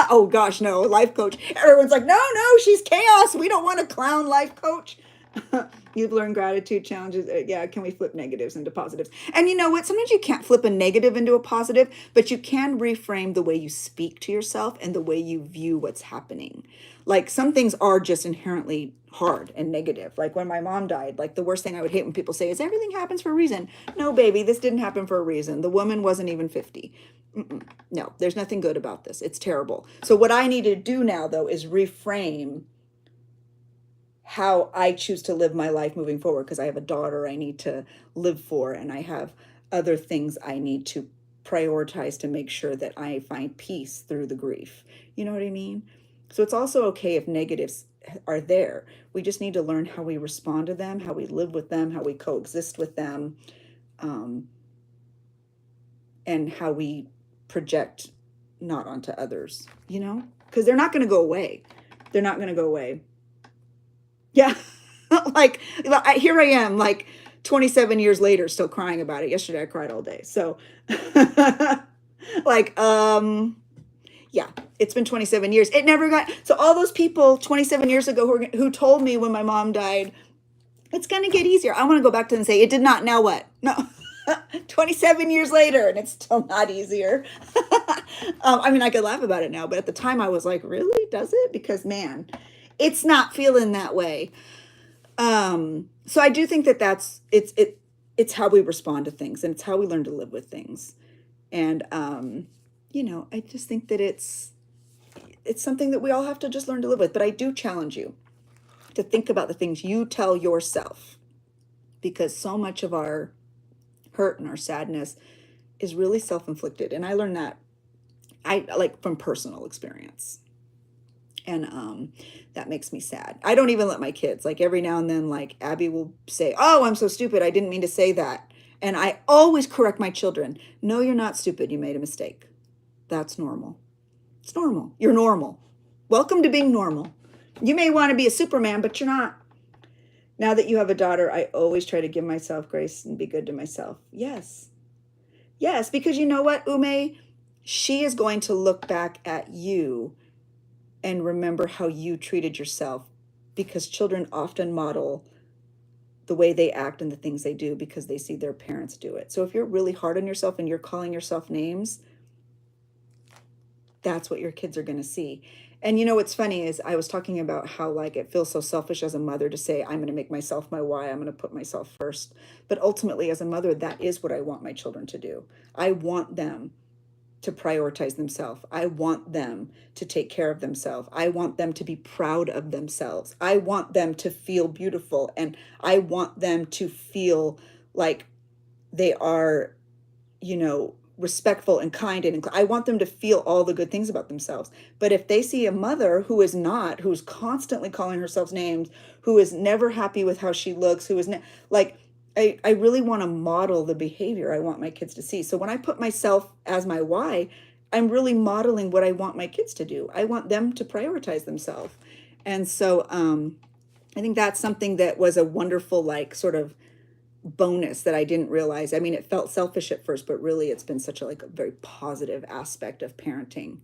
oh gosh, no, life coach. Everyone's like, no, she's chaos. We don't want a clown life coach. You've learned gratitude challenges. Yeah, can we flip negatives into positives? And you know what? Sometimes you can't flip a negative into a positive, but you can reframe the way you speak to yourself and the way you view what's happening. Like some things are just inherently hard and negative. Like when my mom died, like the worst thing I would hate when people say is everything happens for a reason. No, baby, this didn't happen for a reason. The woman wasn't even 50. No, there's nothing good about this. It's terrible. So what I need to do now, though, is reframe how I choose to live my life moving forward, because I have a daughter I need to live for, and I have other things I need to prioritize to make sure that I find peace through the grief. You know what I mean? So it's also okay if negatives are there. We just need to learn how we respond to them, how we live with them, how we coexist with them, and how we project not onto others, you know? Because they're not going to go away. They're not going to go away. Yeah, like here I am, like 27 years later, still crying about it. Yesterday I cried all day. So like, yeah, it's been 27 years. It never got, so all those people 27 years ago who told me when my mom died, it's going to get easier. I want to go back to them and say, it did not. Now what? No, 27 years later, and it's still not easier. I mean, I could laugh about it now, but at the time I was like, really? Does it? Because man, it's not feeling that way. So I do think that it's how we respond to things, and it's how we learn to live with things. And, you know, I just think that it's something that we all have to just learn to live with. But I do challenge you to think about the things you tell yourself, because so much of our hurt and our sadness is really self-inflicted. And I learned that from personal experience. And that makes me sad. I don't even let my kids, like every now and then, like Abby will say, oh, I'm so stupid, I didn't mean to say that. And I always correct my children. No, you're not stupid. You made a mistake. That's normal. It's normal. You're normal. Welcome to being normal. You may want to be a Superman, but you're not. Now that you have a daughter, I always try to give myself grace and be good to myself. Yes. Yes, because you know what, Ume? She is going to look back at you and remember how you treated yourself, because children often model the way they act and the things they do because they see their parents do it. So if you're really hard on yourself and you're calling yourself names, that's what your kids are going to see. And you know what's funny is I was talking about how like it feels so selfish as a mother to say, I'm going to make myself my why, I'm going to put myself first. But ultimately, as a mother, that is what I want my children to do. I want them to prioritize themselves. I want them to take care of themselves. I want them to be proud of themselves. I want them to feel beautiful, and I want them to feel like they are, you know, respectful and kind, and I want them to feel all the good things about themselves. But if they see a mother who is not, who's constantly calling herself names, who is never happy with how she looks, who is like, I really want to model the behavior I want my kids to see. So when I put myself as my why, I'm really modeling what I want my kids to do. I want them to prioritize themselves. And so I think that's something that was a wonderful, like, sort of bonus that I didn't realize. I mean, it felt selfish at first, but really it's been such a, like, a very positive aspect of parenting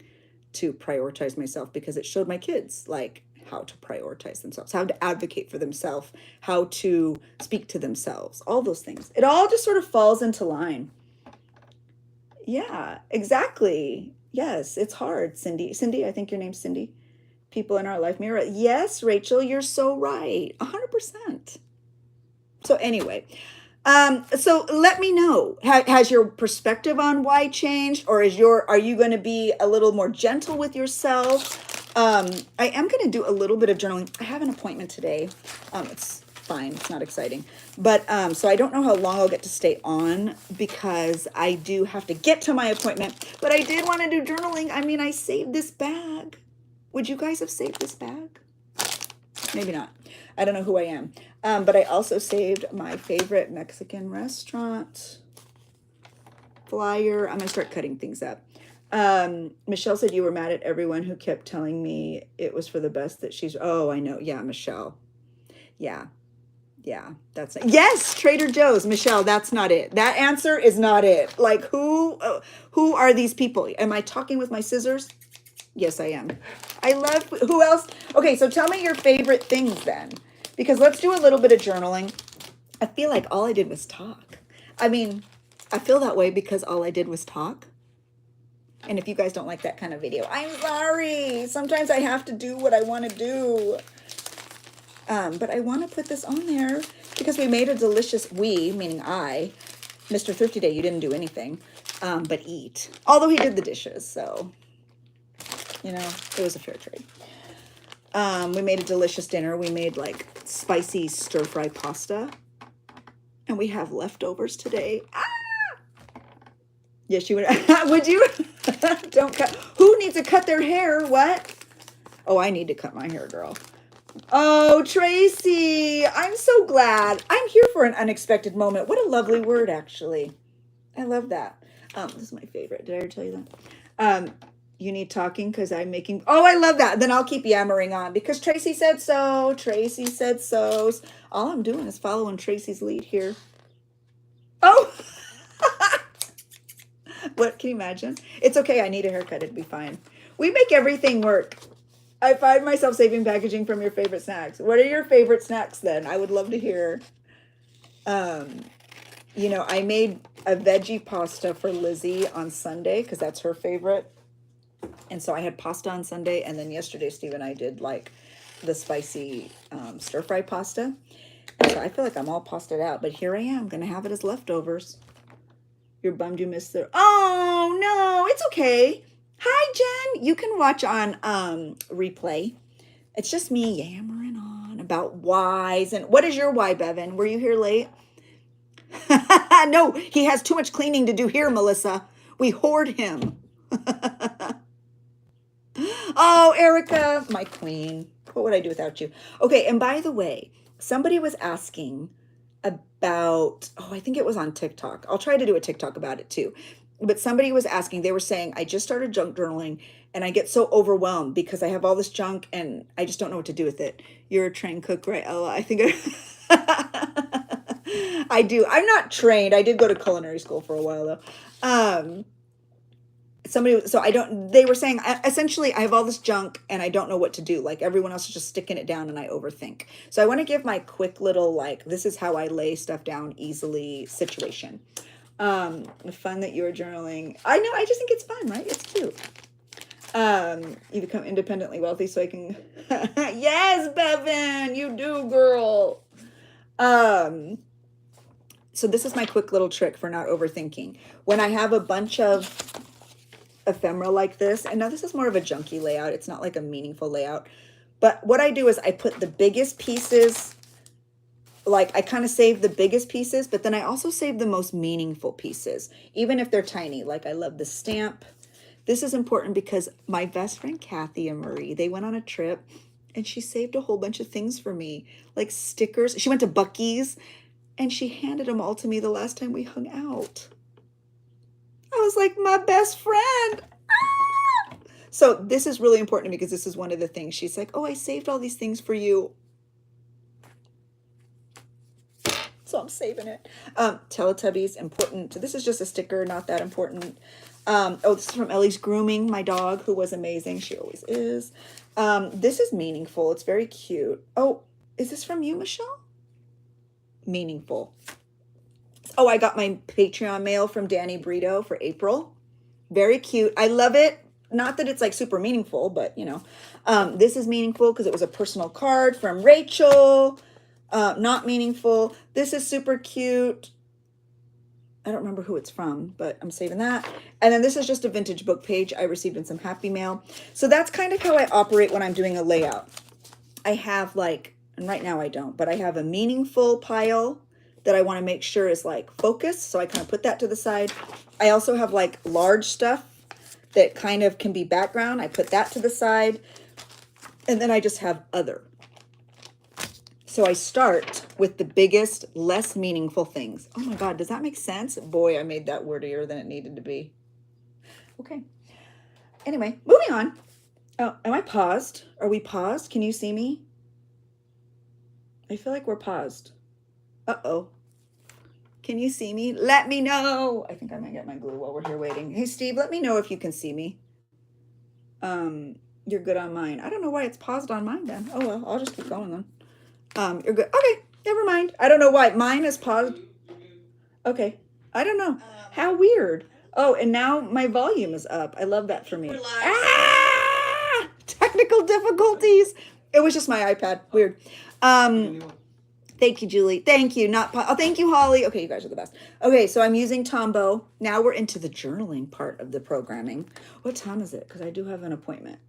to prioritize myself, because it showed my kids, like, how to prioritize themselves, how to advocate for themselves, how to speak to themselves, all those things. It all just sort of falls into line. Yeah, exactly. Yes, it's hard, Cindy. Cindy, I think your name's Cindy. People in our life mirror. Yes, Rachel, you're so right. 100%. So anyway, so let me know, has your perspective on why changed, or are you going to be a little more gentle with yourself? I am going to do a little bit of journaling. I have an appointment today. It's fine. It's not exciting, but, so I don't know how long I'll get to stay on, because I do have to get to my appointment, but I did want to do journaling. I mean, I saved this bag. Would you guys have saved this bag? Maybe not. I don't know who I am. But I also saved my favorite Mexican restaurant flyer. I'm going to start cutting things up. Michelle said you were mad at everyone who kept telling me it was for the best that she's... Oh, I know. Yeah, Michelle. Yeah. Yeah, that's... Yes, Trader Joe's. Michelle, that's not it. That answer is not it. Like, who are these people? Am I talking with my scissors? Yes, I am. I love... Who else? Okay, so tell me your favorite things then. Because let's do a little bit of journaling. I feel like all I did was talk. I mean, I feel that way because all I did was talk. And if you guys don't like that kind of video, I'm sorry. Sometimes I have to do what I want to do. But I want to put this on there because we made a delicious... We, meaning I, Mr. Thrifty Day, you didn't do anything but eat. Although he did the dishes, so... You know, it was a fair trade. We made a delicious dinner. We made like spicy stir-fry pasta. And we have leftovers today. Ah! Yes, you would. Would you? Don't cut. Who needs to cut their hair? What? Oh, I need to cut my hair, girl. Oh, Tracy. I'm so glad. I'm here for an unexpected moment. What a lovely word, actually. I love that. This is my favorite. Did I ever tell you that? You need talking because I'm making... Oh, I love that. Then I'll keep yammering on because Tracy said so. Tracy said so. All I'm doing is following Tracy's lead here. Oh! What? Can you imagine? It's okay. I need a haircut. It'd be fine. We make everything work. I find myself saving packaging from your favorite snacks. What are your favorite snacks then? I would love to hear. You know, I made a veggie pasta for Lizzie on Sunday because that's her favorite. And so I had pasta on Sunday, and then yesterday Steve and I did like the spicy stir-fry pasta. And so I feel like I'm all pastaed out, but here I am going to have it as leftovers. You're bummed you missed the... Oh, no, it's okay. Hi, Jen. You can watch on replay. It's just me yammering on about whys. And what is your why, Bevan? Were you here late? No, he has too much cleaning to do here, Melissa. We hoard him. Oh, Erica, my queen. What would I do without you? Okay, and by the way, somebody was asking about, oh, I think it was on TikTok. I'll try to do a TikTok about it too. but somebody was asking, they were saying, I just started junk journaling and I get so overwhelmed because I have all this junk and I just don't know what to do with it. You're a trained cook, right, Ella? I think I do. I'm not trained. I did go to culinary school for a while though. So I don't, they were saying, essentially, I have all this junk and I don't know what to do. Like everyone else is just sticking it down and I overthink. So I want to give my quick little, like, this is how I lay stuff down easily situation. The fun that you're journaling. I know, I just think it's fun, right? It's cute. You become independently wealthy so I can, yes, Bevan, you do, girl. So this is my quick little trick for not overthinking. When I have a bunch of ephemera like this, and now this is more of a junky layout, it's not like a meaningful layout, but what I do is I put the biggest pieces, like I kind of save the biggest pieces, but then I also save the most meaningful pieces, even if they're tiny. Like I love the stamp. This is important because my best friend Kathy and Marie, they went on a trip and she saved a whole bunch of things for me, like stickers. She went to Buc-ee's and she handed them all to me the last time we hung out. I was like, my best friend. Ah! So this is really important to me because this is one of the things. She's like, oh, I saved all these things for you. So I'm saving it. Teletubbies, important. This is just a sticker, not that important. Oh, this is from Ellie's Grooming, my dog, who was amazing. She always is. This is meaningful. It's very cute. Oh, is this from you, Michelle? Meaningful. Oh, I got my Patreon mail from Danny Brito for April. Very cute. I love it. Not that it's like super meaningful, but you know, this is meaningful because it was a personal card from Rachel. Not meaningful. This is super cute. I don't remember who it's from, but I'm saving that. And then this is just a vintage book page I received in some Happy Mail. So that's kind of how I operate when I'm doing a layout. I have like, and right now I don't, but I have a meaningful pile that I want to make sure is like focused. So I kind of put that to the side. I also have like large stuff that kind of can be background. I put that to the side. And then I just have other. So I start with the biggest, less meaningful things. Oh my God, does that make sense? Boy, I made that wordier than it needed to be. Okay. Anyway, moving on. Oh, am I paused? Are we paused? Can you see me? I feel like we're paused. Uh-oh. Can you see me? Let me know. I think I might get my glue while we're here waiting. Hey, Steve, let me know if you can see me. You're good on mine. I don't know why it's paused on mine then. Oh, well, I'll just keep going then. You're good. Okay, never mind. I don't know why. Mine is paused. Okay. I don't know. How weird. Oh, and now my volume is up. I love that for me. Ah! Technical difficulties. It was just my iPad. Weird. Thank you, Julie. Thank you. Oh, thank you, Holly. Okay, you guys are the best. Okay, so I'm using Tombow. Now we're into the journaling part of the programming. What time is it? Because I do have an appointment.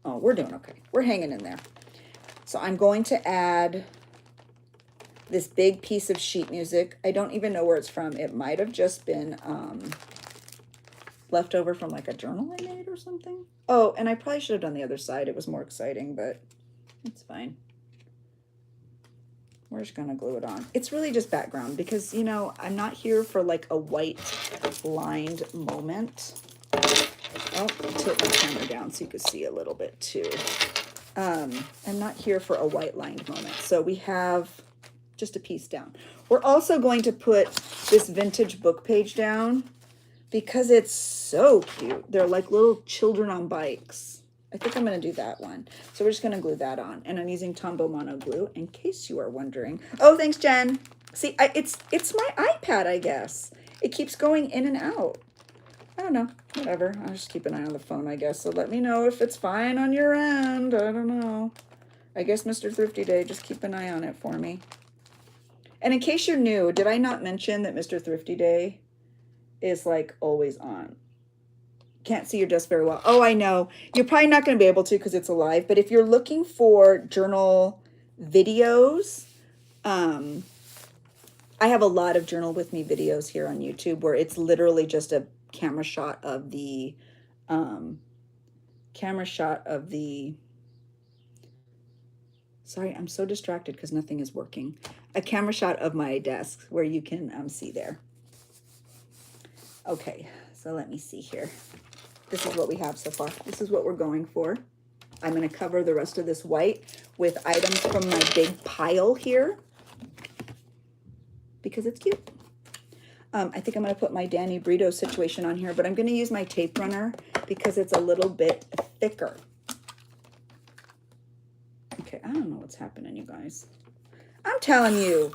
Oh, we're doing okay. We're hanging in there. So I'm going to add this big piece of sheet music. I don't even know where it's from. It might have just been left over from like a journal I made or something. Oh, and I probably should have done the other side. It was more exciting, but it's fine. We're just gonna glue it on. It's really just background because, you know, I'm not here for like a white lined moment. Oh, I'll tilt my camera down so you can see a little bit too. I'm not here for a white lined moment. So we have just a piece down. We're also going to put this vintage book page down because it's so cute. They're like little children on bikes. I think I'm going to do that one. So we're just going to glue that on. And I'm using Tombow Mono Glue in case you are wondering. Oh, thanks, Jen. See, it's my iPad, I guess. It keeps going in and out. I don't know. Whatever. I'll just keep an eye on the phone, I guess. So let me know if it's fine on your end. I don't know. I guess Mr. Thrifty Day, just keep an eye on it for me. And in case you're new, did I not mention that Mr. Thrifty Day is like always on? Can't see your desk very well. Oh, I know. You're probably not going to be able to because it's alive. But if you're looking for journal videos, I have a lot of Journal With Me videos here on YouTube where it's literally just a camera shot of the, sorry, I'm so distracted because nothing is working. A camera shot of my desk where you can see there. Okay, so let me see here. This is what we have so far. This is what we're going for. I'm going to cover the rest of this white with items from my big pile here because it's cute. I think I'm going to put my Danny Brito situation on here, but I'm going to use my tape runner because it's a little bit thicker. Okay, I don't know what's happening, you guys. I'm telling you.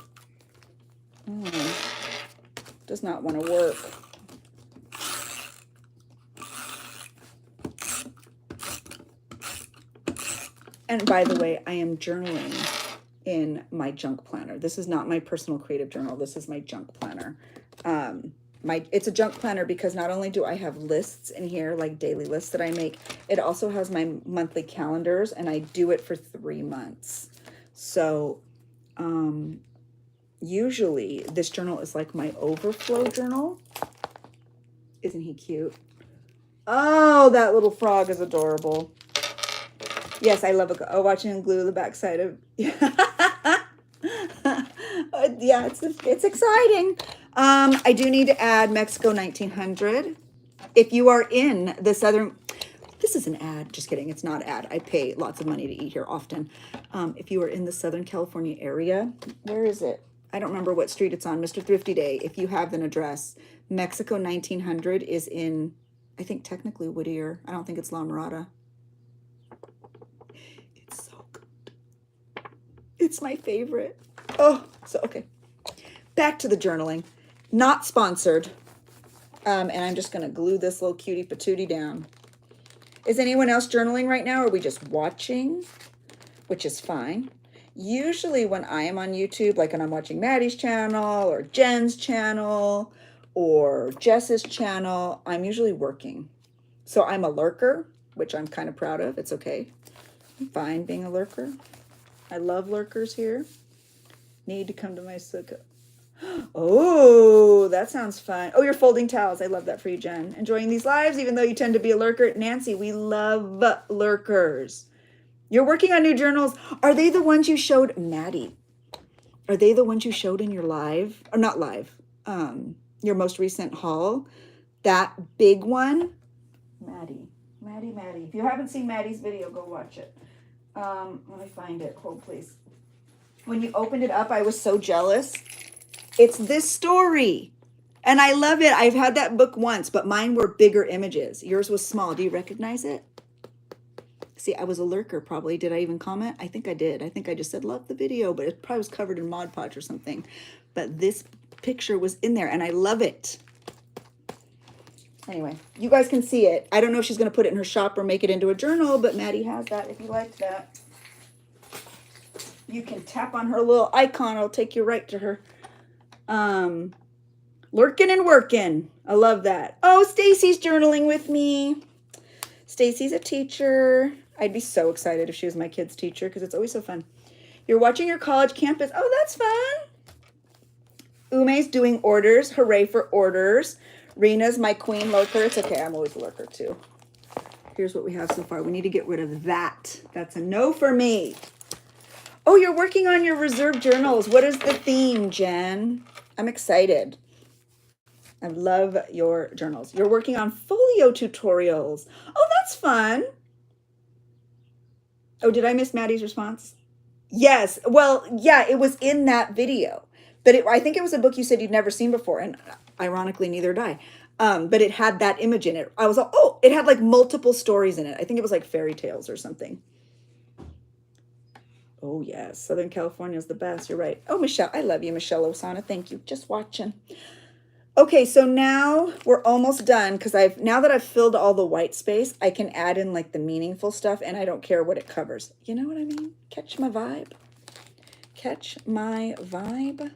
Does not want to work. And by the way, I am journaling in my junk planner. This is not my personal creative journal. This is my junk planner. It's a junk planner because not only do I have lists in here, like daily lists that I make, it also has my monthly calendars, and I do it for 3 months. So usually this journal is like my overflow journal. Isn't he cute? Oh, that little frog is adorable. Yes, I love watching him glue the backside of. Yeah, it's exciting. I do need to add Mexico 1900. If you are in the southern, this is an ad. Just kidding. It's not ad. I pay lots of money to eat here often. If you are in the Southern California area, where is it? I don't remember what street it's on. Mr. Thrifty Day. If you have an address, Mexico 1900 is in, I think technically Whittier. I don't think it's La Mirada. It's so good. It's my favorite. Oh, so okay. Back to the journaling. Not sponsored. And I'm just going to glue this little cutie patootie down. Is anyone else journaling right now, or are we just watching? Which is fine. Usually when I am on YouTube, like when I'm watching Maddie's channel or Jen's channel or Jess's channel, I'm usually working. So I'm a lurker, which I'm kind of proud of. It's okay. I'm fine being a lurker. I love lurkers here. Need to come to my sukkah. Oh, that sounds fun. Oh, you're folding towels. I love that for you, Jen. Enjoying these lives, even though you tend to be a lurker. Nancy, we love lurkers. You're working on new journals. Are they the ones you showed, Maddie? Are they the ones you showed in your live? Or not live. Your most recent haul? That big one? Maddie. If you haven't seen Maddie's video, go watch it. Let me find it. Hold, please. When you opened it up, I was so jealous. It's this story. And I love it. I've had that book once, but mine were bigger images. Yours was small. Do you recognize it? See, I was a lurker probably. Did I even comment? I think I did. I think I just said, love the video, but it probably was covered in Mod Podge or something. But this picture was in there, and I love it. Anyway, you guys can see it. I don't know if she's going to put it in her shop or make it into a journal, but Maddie has that if you like that. You can tap on her little icon. It'll take you right to her. Lurking and working. I love that. Oh, Stacy's journaling with me. Stacy's a teacher. I'd be so excited if she was my kid's teacher because it's always so fun. You're watching your college campus. Oh, that's fun. Ume's doing orders. Hooray for orders. Rena's my queen lurker. It's okay. I'm always a lurker too. Here's what we have so far. We need to get rid of that. That's a no for me. Oh, you're working on your reserve journals. What is the theme, Jen? I'm excited. I love your journals. You're working on folio tutorials. Oh, that's fun. Oh, did I miss Maddie's response? Yes. Well, yeah, it was in that video. But I think it was a book you said you'd never seen before. And ironically, neither did I. But it had that image in it. I was like, oh, it had like multiple stories in it. I think it was like fairy tales or something. Oh, yes. Southern California is the best. You're right. Oh, Michelle. I love you, Michelle Osana. Thank you. Just watching. Okay, so now we're almost done because now that I've filled all the white space, I can add in like the meaningful stuff and I don't care what it covers. You know what I mean? Catch my vibe. Catch my vibe.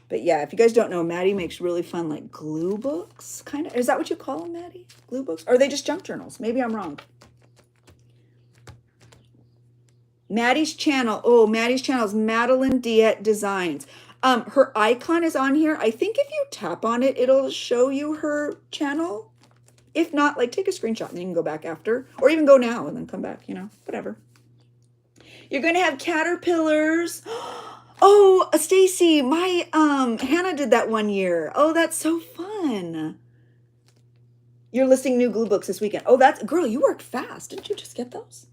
But yeah, if you guys don't know, Maddie makes really fun like glue books, kind of. Is that what you call them, Maddie? Glue books? Or are they just junk journals? Maybe I'm wrong. Maddie's channel. Oh, Maddie's channel is Madeline Diet Designs. Her icon is on here. I think if you tap on it, it'll show you her channel. If not, like take a screenshot and you can go back after, or even go now and then come back, you know, whatever. You're going to have caterpillars. Oh, Stacy, my Hannah did that one year. Oh, that's so fun. You're listing new glue books this weekend. Oh, that's, girl, you worked fast. Didn't you just get those?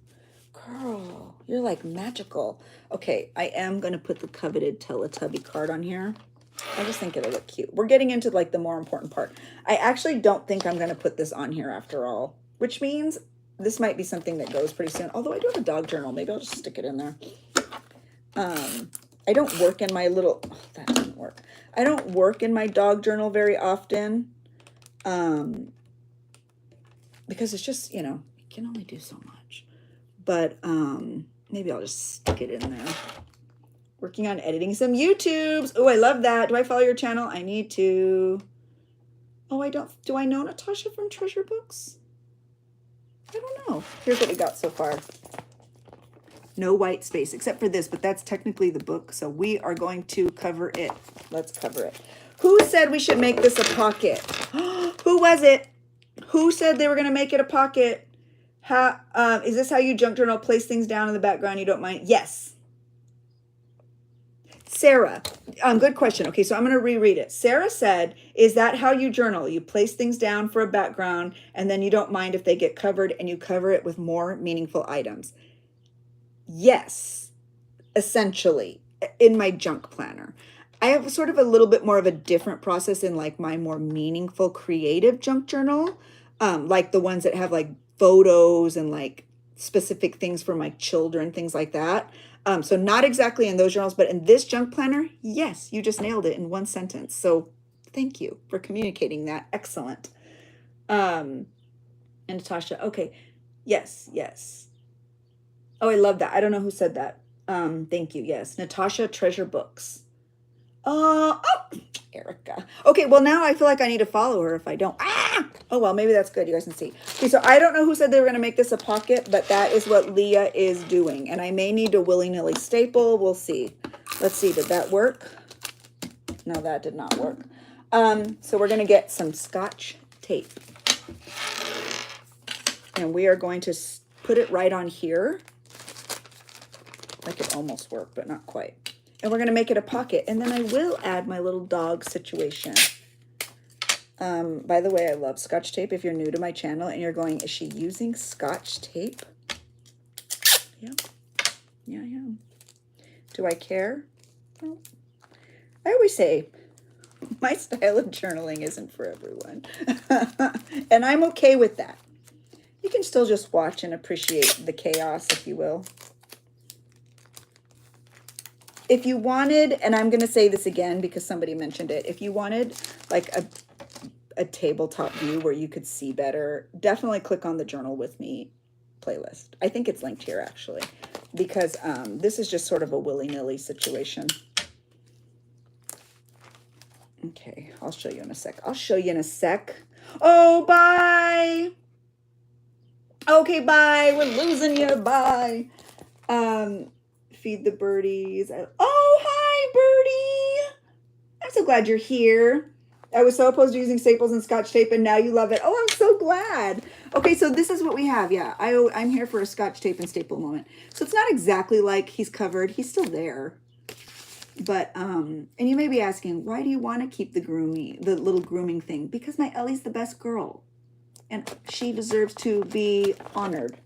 Girl, you're like magical. Okay, I am going to put the coveted Teletubby card on here. I just think it'll look cute. We're getting into like the more important part. I actually don't think I'm going to put this on here after all, which means this might be something that goes pretty soon. Although I do have a dog journal. Maybe I'll just stick it in there. I don't work in my little, oh, that didn't work. I don't work in my dog journal very often. Because it's just, you know, you can only do so much. But maybe I'll just stick it in there. Working on editing some YouTubes. Oh, I love that. Do I follow your channel? I need to. Oh, I don't. Do I know Natasha from Treasure Books? I don't know. Here's what we got so far. No white space, except for this, but that's technically the book, so we are going to cover it. Let's cover it. Who said we should make this a pocket? Who was it? Who said they were going to make it a pocket? How, is this how you junk journal? Place things down in the background, you don't mind? Yes. Sarah, good question. Okay, so I'm going to reread it. Sarah said, is that how you journal? You place things down for a background, and then you don't mind if they get covered, and you cover it with more meaningful items. Yes, essentially, in my junk planner. I have sort of a little bit more of a different process in like my more meaningful creative junk journal, like the ones that have like photos and like specific things for my children, things like that. So not exactly in those journals, but in this junk planner, yes, you just nailed it in one sentence. So thank you for communicating that. Excellent. And Natasha, okay. Yes, yes. Oh, I love that. I don't know who said that. Thank you. Yes. Natasha, Treasure Books. Oh, Erica. Okay, well, now I feel like I need to follow her if I don't. Ah! Oh, well, maybe that's good. You guys can see. Okay, so I don't know who said they were going to make this a pocket, but that is what Leah is doing. And I may need to willy-nilly staple. We'll see. Let's see. Did that work? No, that did not work. So we're going to get some Scotch tape. And we are going to put it right on here. That could almost work, but not quite. And we're going to make it a pocket. And then I will add my little dog situation. By the way, I love Scotch tape. If you're new to my channel and you're going, is she using Scotch tape? Yeah. Yeah, I am. Do I care? Well, I always say, my style of journaling isn't for everyone. And I'm okay with that. You can still just watch and appreciate the chaos, if you will. If you wanted, and I'm going to say this again because somebody mentioned it, if you wanted like a tabletop view where you could see better, definitely click on the Journal With Me playlist. I think it's linked here actually, because this is just sort of a willy-nilly situation. Okay, I'll show you in a sec. I'll show you in a sec. Oh, bye. Okay, bye. We're losing you. Bye. Feed the birdies. Oh, hi, birdie. I'm so glad you're here. I was so opposed to using staples and Scotch tape, and now you love it. Oh, I'm so glad. Okay, so this is what we have. Yeah, I'm here for a Scotch tape and staple moment. So it's not exactly like he's covered. He's still there. But, and you may be asking, why do you want to keep the little grooming thing? Because my Ellie's the best girl. And she deserves to be honored.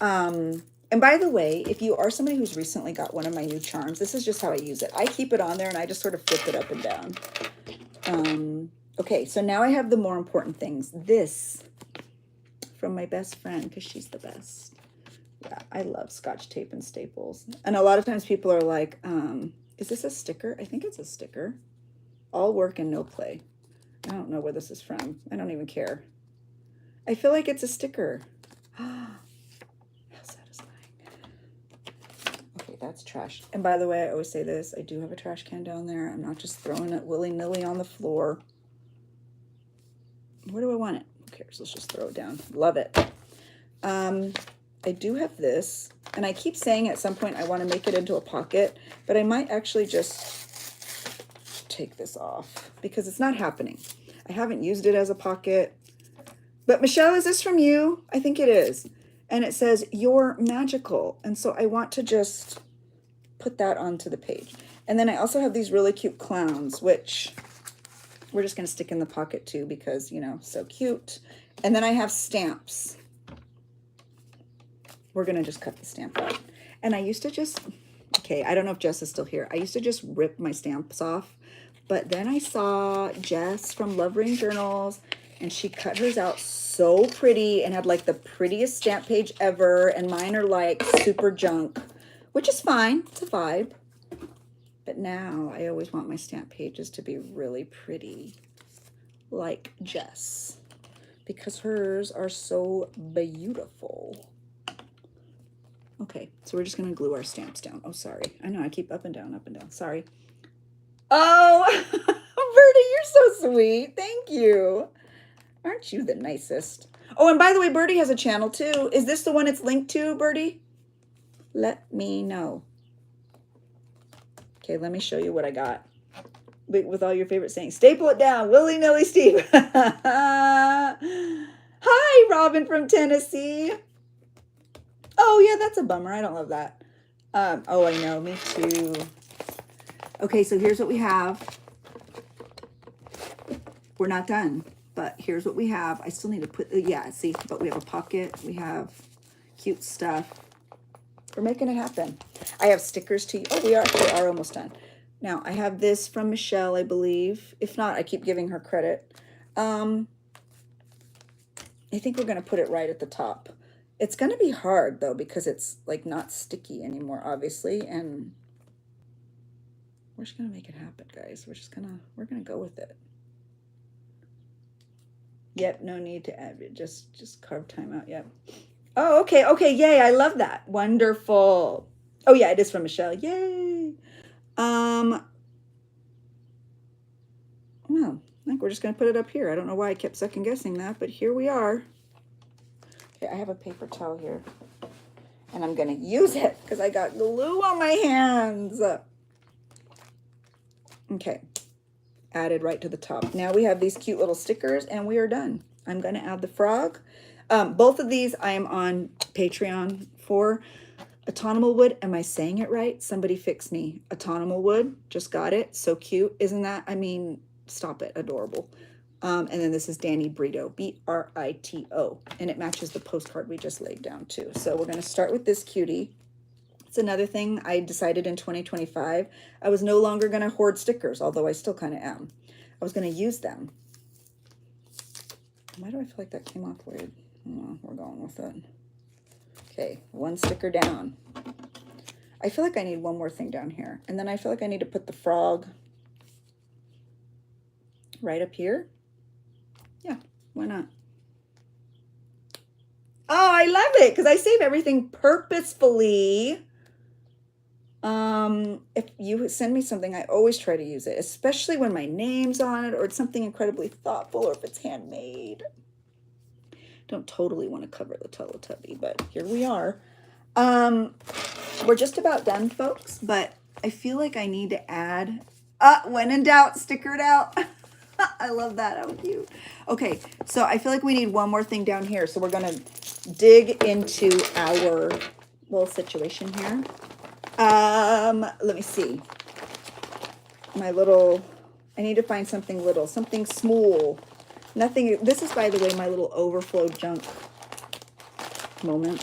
And by the way, if you are somebody who's recently got one of my new charms, this is just how I use it. I keep it on there and I just sort of flip it up and down. Okay, so now I have the more important things. This from my best friend, because she's the best. Yeah, I love Scotch tape and staples. And a lot of times people are like, is this a sticker? I think it's a sticker. All work and no play. I don't know where this is from. I don't even care. I feel like it's a sticker. How satisfying. Okay, that's trash. And by the way, I always say this. I do have a trash can down there. I'm not just throwing it willy-nilly on the floor. Where do I want it? Who cares? Let's just throw it down. Love it. I do have this. And I keep saying at some point I want to make it into a pocket. But I might actually just take this off. Because it's not happening. I haven't used it as a pocket. But Michelle, is this from you? I think it is. And it says, you're magical. And so I want to just put that onto the page. And then I also have these really cute clowns, which we're just going to stick in the pocket too because, you know, so cute. And then I have stamps. We're going to just cut the stamp out. And I used to just, okay, I don't know if Jess is still here. I used to just rip my stamps off. But then I saw Jess from Love Ring Journals, and she cut hers out so pretty and had like the prettiest stamp page ever. And mine are like super junk, which is fine. It's a vibe. But now I always want my stamp pages to be really pretty, like Jess, because hers are so beautiful. Okay, so we're just gonna glue our stamps down. Oh, sorry. I know I keep up and down, sorry. Oh, Birdie, you're so sweet. Thank you. Aren't you the nicest? Oh, and by the way, Birdie has a channel too. Is this the one it's linked to, Birdie? Let me know. Okay, let me show you what I got. With all your favorite sayings. Staple it down. Willy-nilly Steve. Hi, Robin from Tennessee. Oh, yeah, that's a bummer. I don't love that. Oh, I know. Me too. Okay, so here's what we have. We're not done, but here's what we have. I still need to put, yeah, see, but we have a pocket. We have cute stuff. We're making it happen. I have stickers to, oh, we actually are almost done. Now, I have this from Michelle, I believe. If not, I keep giving her credit. I think we're going to put it right at the top. It's going to be hard, though, because it's, like, not sticky anymore, obviously. And we're just going to make it happen, guys. We're going to go with it. Yep, no need to add it. Just carve time out, yep. Oh, okay, okay, yay, I love that. Wonderful. Oh, yeah, it is from Michelle. Yay. Well, I think we're just going to put it up here. I don't know why I kept second guessing that, but here we are. Okay, I have a paper towel here, and I'm going to use it because I got glue on my hands. Okay, added right to the top. Now we have these cute little stickers, and we are done. I'm going to add the frog. Both of these I am on Patreon for. Autonomous Wood, am I saying it right? Somebody fix me. Autonomous Wood, just got it. So cute, isn't that? I mean, stop it, adorable. And then this is Danny Brito, B-R-I-T-O, and it matches the postcard we just laid down too. So we're going to start with this cutie. It's another thing I decided in 2025. I was no longer going to hoard stickers, although I still kind of am. I was going to use them. Why do I feel like that came off weird? Oh, we're going with it. Okay, one sticker down. I feel like I need one more thing down here. And then I feel like I need to put the frog right up here. Yeah, why not? Oh, I love it because I save everything purposefully. If you send me something, I always try to use it, especially when my name's on it or it's something incredibly thoughtful or if it's handmade. Don't totally want to cover the Teletubby, but here we are. We're just about done, folks, but I feel like I need to add, when in doubt, sticker it out. I love that. How cute. Okay, so I feel like we need one more thing down here. So we're going to dig into our little situation here. Let me see. My little, I need to find something little, something small. Nothing, this is, by the way, my little overflow junk moment.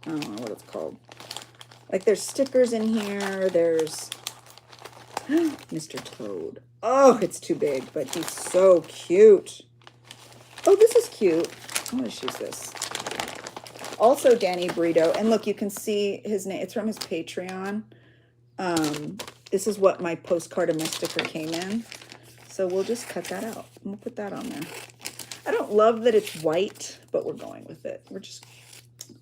I don't know what it's called. Like, there's stickers in here. There's Mr. Toad. Oh, it's too big, but he's so cute. Oh, this is cute. I'm going to use this. Also, Danny Brito. And look, you can see his name. It's from his Patreon. This is what my postcard and my sticker came in. So we'll just cut that out. We'll put that on there. I don't love that it's white, but we're going with it. We're just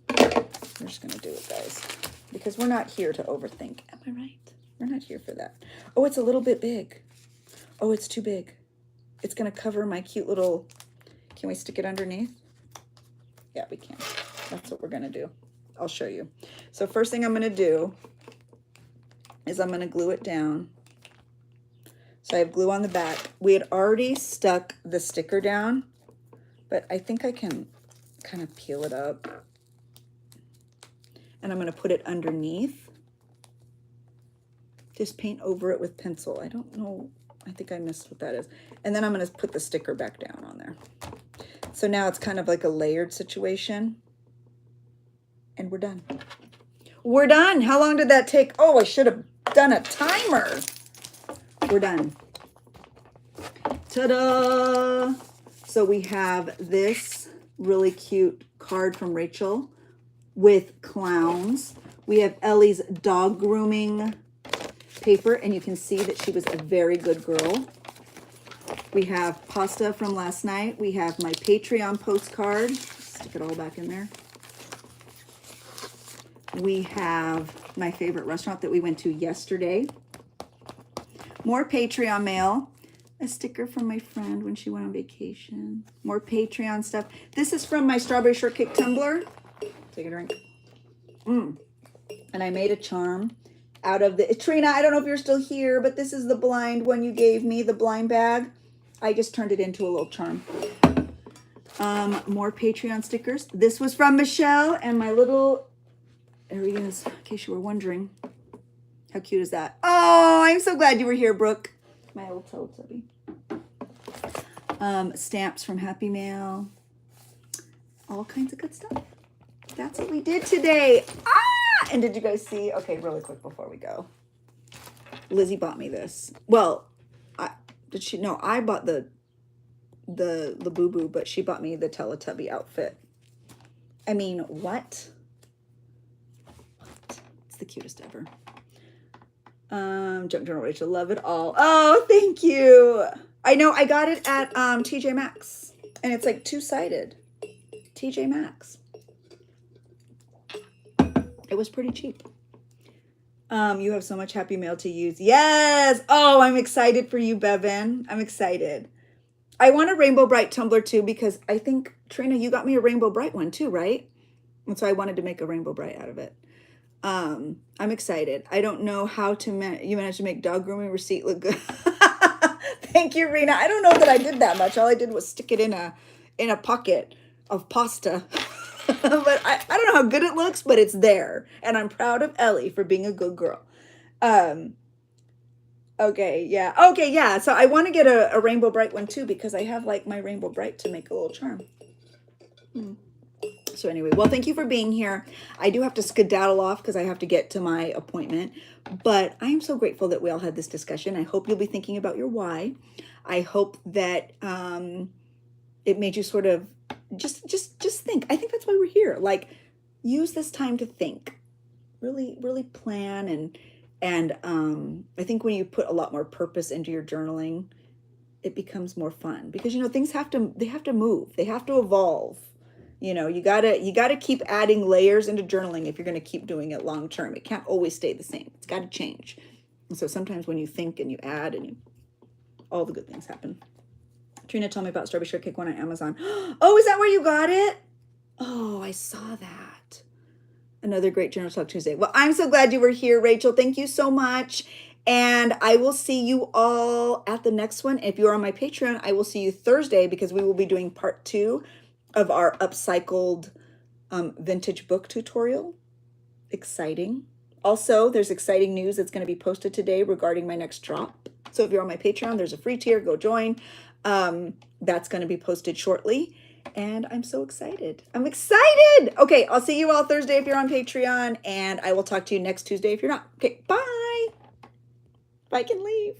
going to do it, guys. Because we're not here to overthink. Am I right? We're not here for that. Oh, it's a little bit big. Oh, it's too big. It's going to cover my cute little... Can we stick it underneath? Yeah, we can. That's what we're going to do. I'll show you. So first thing I'm going to do is I'm going to glue it down. So I have glue on the back. We had already stuck the sticker down, but I think I can kind of peel it up. And I'm going to put it underneath just paint over it with pencil. I don't know. I think I missed what that is. And then I'm going to put the sticker back down on there. So now it's kind of like a layered situation. And we're done. We're done. How long did that take? Oh, I should have done a timer. We're done. Ta-da! So we have this really cute card from Rachel with clowns. We have Ellie's dog grooming paper, and you can see that she was a very good girl. We have pasta from last night. We have my Patreon postcard. Stick it all back in there. We have my favorite restaurant that we went to yesterday. More Patreon mail. A sticker from my friend when she went on vacation. More Patreon stuff. This is from my strawberry shortcake tumbler. Take a drink. And I made a charm out of the... Trina, I don't know if you're still here, but this is the blind one you gave me, the blind bag. I just turned it into a little charm. More Patreon stickers. This was from Michelle and my little... There he is, in case you were wondering. How cute is that? Oh, I'm so glad you were here, Brooke. My old Teletubby. Stamps from Happy Mail. All kinds of good stuff. That's what we did today. Ah! And did you guys see? Okay, really quick before we go. Lizzie bought me this. Well, did she? No, I bought the boo-boo, but she bought me the Teletubby outfit. I mean, what? It's the cutest ever. Junk Journal Rachel, love it all. Oh, thank you. I know I got it at TJ Maxx, and it's like two-sided. TJ Maxx. It was pretty cheap. You have so much Happy Mail to use. Yes. Oh, I'm excited for you, Bevan. I'm excited. I want a Rainbow Bright tumbler too, because I think, Trina, you got me a Rainbow Bright one too, right? And so I wanted to make a Rainbow Bright out of it. I'm excited. I don't know how to you managed to make dog grooming receipt look good. Thank you, Rena. I don't know that I did that much. All I did was stick it in a pocket of pasta. But I don't know how good it looks, but it's there. And I'm proud of Ellie for being a good girl. Okay, yeah. So I want to get a Rainbow Bright one too, because I have like my Rainbow Bright to make a little charm. So anyway, well, thank you for being here. I do have to skedaddle off because I have to get to my appointment, but I am so grateful that we all had this discussion. I hope you'll be thinking about your why. I hope that it made you sort of just think. I think that's why we're here. Like, use this time to think, really plan, and I think when you put a lot more purpose into your journaling, it becomes more fun, because things have to move, they have to evolve. You gotta keep adding layers into journaling if you're gonna keep doing it long term. It can't always stay the same. It's got to change. And so sometimes when you think and you add, all the good things happen. Trina told me about Strawberry Shortcake one on Amazon. Oh, is that where you got it? Oh, I saw that. Another great Journal Talk Tuesday. Well, I'm so glad you were here, Rachel. Thank you so much. And I will see you all at the next one. If you're on my Patreon, I will see you Thursday, because we will be doing part 2 of our upcycled vintage book tutorial. Exciting. Also, there's exciting news that's going to be posted today regarding my next drop. So if you're on my Patreon, there's a free tier. Go join. That's going to be posted shortly. And I'm so excited. I'm excited. Okay, I'll see you all Thursday if you're on Patreon. And I will talk to you next Tuesday if you're not. Okay, bye. I can leave.